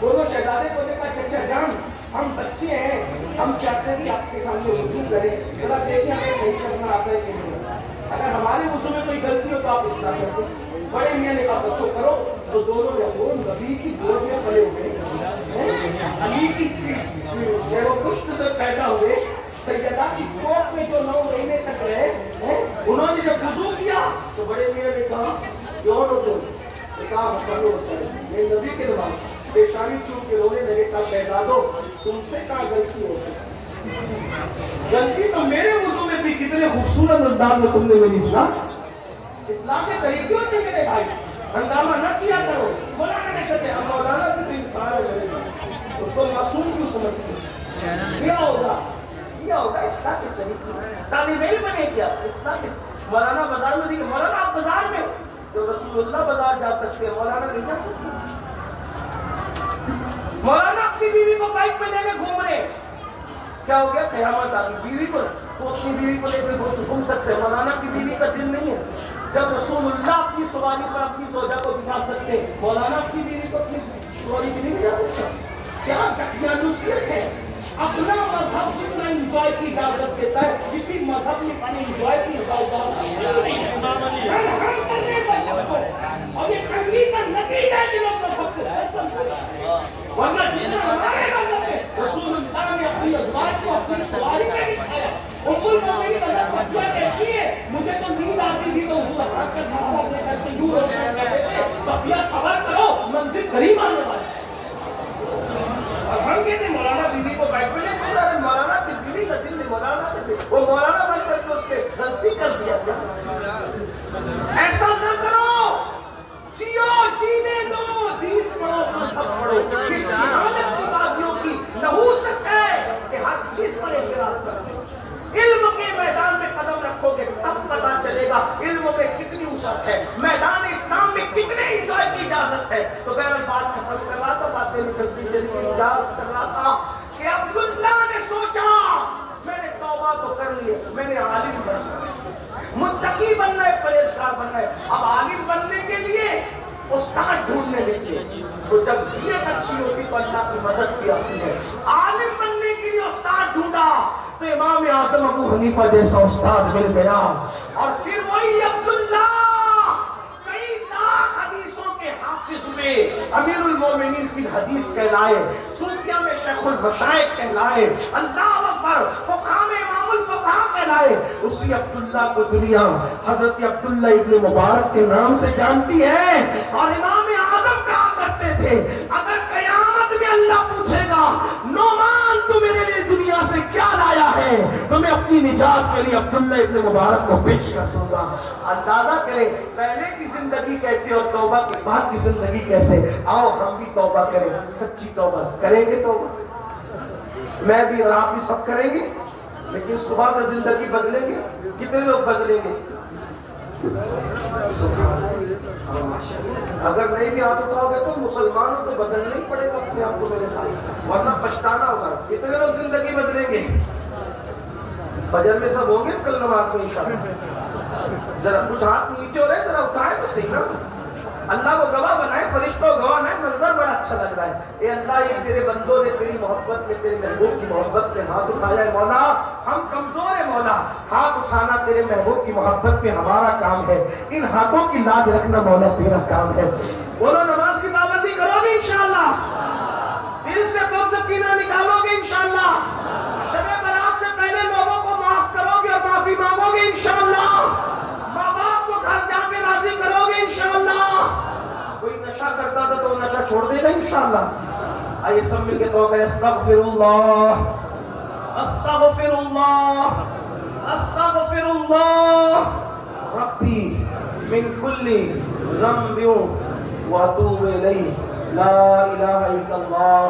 Speaker 1: دونوں شہزادے کو دیکھا چچا جان ہم بچے ہیں، ہم چاہتے ہیں کہ آپ کے سامنے وضو کریں، ذرا دیکھیں ہمیں صحیح کرنا آتا ہے کہ نہیں، اگر ہمارے وضو میں کوئی غلطی ہو تو آپ اصلاح کر دیں، بڑے میاں نے کہا بچوں کرو، تو دونوں وہ نبی کی گود میں پلے ہوئے، علی کی پشت سے پیدا ہوئے، سیدہ کی کوکھ میں جو 9 مہینے تک رہے، انہوں نے جب وضو کیا تو بڑے میاں نے کہا کیوں ہو تم؟ نے کہا حسن و حسین یہ نبی کے نماز پیشانی چوم کے رونے لگے، کہا شہزادو تم سے کہاں غلطی ہو گئی؟ غلطی تو میرے وضو میں تھی، کتنے خوبصورت انداز میں تم نے میری اسلام کے طریقے ہوتے میرے بھائی، ہنگامہ نہ کیا کرو، مولانا نے کہتے ہیں مولانا بھی انسان ہے، اس کو معصوم کیوں سمجھتے ہیں؟ کیا ہوگا اسلام کے طریقے، طالب علم نے کیا اسلام کے، مولانا بازار میں دیکھے، مولانا آپ بازار میں تو رسول اللہ بازار جا سکتے ہیں، مولانا نہیں جا سکتے، مولانا اپنی بیوی کو بائک پہ لے کے گھوم رہے، کیا ہو گیا؟ قیامت آ گئی، بیوی کو تو اپنی بیوی کو لے کے گھوم سکتے ہیں، مولانا کی بیوی کا دل نہیں ہے، جب رسول اللہ اپنی سواری پر اپنی زوجہ کو بٹھا سکتے ہیں، مولانا اپنی بیوی کو اپنی سواری پہ نہیں بٹھا سکتا، کیا تکنالوجیت ہے، اپنا مذہب جتنا انجوائے کی اجازت دیتا ہے، کسی مذہب میں اپنے انجوائے کی اجازت نہیں ہے، اور یہ تنگی کا نتیجہ ہے کہ لوگ مذہب سے ورنہ جتنا ہمارے مذہب میں رسول اللہ نے اپنی ازواج کو اپنی سواری پہ بٹھایا، ام المؤمنین حضرت صفیہ کہتی ہے مجھے تو نیند آتی تھی تو حضور اکرم کے ساتھ اپنے گھر کے یوں روشن کہتے تھے صفیہ صبر کرو منزل قریب آنے والی ہے، اور ہم کہتے ہیں مولانا بیوی کو بائک پہ لے کے جا رہے، مولانا کی بیوی کا دل نہیں، مولانا کے دل، وہ مولانا بن کر کے اس کے غلطی کر دیا کیا؟ ایسا نہ کرو، جیو جینے دو، دین پڑھو مذہب پڑھو، یہ جہالت کی باتیوں کی نحوست ہے کہ ہر چیز پر اعتراض کرو، علم کے میدان میں قدم رکھو گے تب پتا چلے گا علم میں کتنی وسعت ہے، میدان اسلام میں کتنے انجوائے کی اجازت ہے، تو بہرحال بات ختم کر رہا تھا، باتیں نکلتی چلی گئی، اجازت کر رہا تھا کہ عبداللہ نے سوچا میں نے توبہ تو کر لی، میں نے عالم بننا ہے، متقی بننا ہے، پرہیزگار بننا ہے، اب عالم بننے کے لیے استاد ڈھونڈنے نکلے، تو جب نیت اچھی ہوتی تو اللہ کی مدد کی آتی ہے، عالم بننے کے لیے استاد ڈھونڈا تو امام اعظم ابو حنیفہ جیسا استاد مل گیا، اور پھر وہی عبداللہ کئی لاکھ حدیثوں کے حافظ ہوئے، امیر المومنین فی الحدیث کہلائے، صوفیہ میں شیخ المشائخ کہلائے، اللہ اکبر، فقہ میں امام الفقہ کہلائے، اسی عبداللہ کو دنیا حضرت عبداللہ ابن مبارک کے نام سے جانتی ہے، اور امام اعظم کہا کرتے تھے اگر قیامت میں اللہ پوچھے گا نعمان تو میرے لیے دنیا سے کیا لایا ہے تو میں اپنی نجات کے لیے عبداللہ ابن مبارک کو پیش کر دوں گا، اندازہ کریں پہلے کی زندگی کیسے اور توبہ کے بعد کی زندگی کیسے، آؤ ہم بھی توبہ کریں، سچی توبہ کریں گے، توبہ میں بھی اور آپ بھی سب کریں گے، لیکن صبح سے زندگی بدلیں گے، کتنے لوگ بدلیں گے؟ اگر نہیں بھی ہاتھ اٹھاؤ گے تو مسلمانوں کو بدلنا ہی پڑے گا اپنے آپ کو میرے بھائی، ورنہ پچھتانا ہوگا، کتنے لوگ زندگی بدلیں گے؟ فجر میں سب ہوں گے کل نماز میں انشاءاللہ، ذرا کچھ ہاتھ نیچے ہو رہے ذرا اٹھائے تو صحیح نا، اللہ کو گواہ بنائے، فرشتوں کو گواہ بنائے، منظر بڑا اچھا لگ رہا ہے، اے اللہ یہ تیرے بندوں نے تیری محبت میں تیرے محبوب کی محبت میں ہاتھ اٹھایا ہے، مولا ہم کمزور ہیں، مولا ہاتھ اٹھانا تیرے محبوب کی محبت میں ہمارا کام ہے، ان ہاتھوں کی لاج رکھنا مولا تیرا کام ہے، بولو نماز کی پابندی کرو گے انشاءاللہ، دل سے بہت سکینہ نکالو گے انشاءاللہ، شب برات سے پہلے لوگوں کو معاف کرو گے اور معافی مانگو گے انشاءاللہ، کرتا تھا تو وہ نشہ چھوڑ دے گا انشاءاللہ. آئیے سب مل کے دعا کریں. استغفر اللہ استغفر اللہ استغفر اللہ ربی من کل ذنب واتوب الیہ. لا الہ الا اللہ.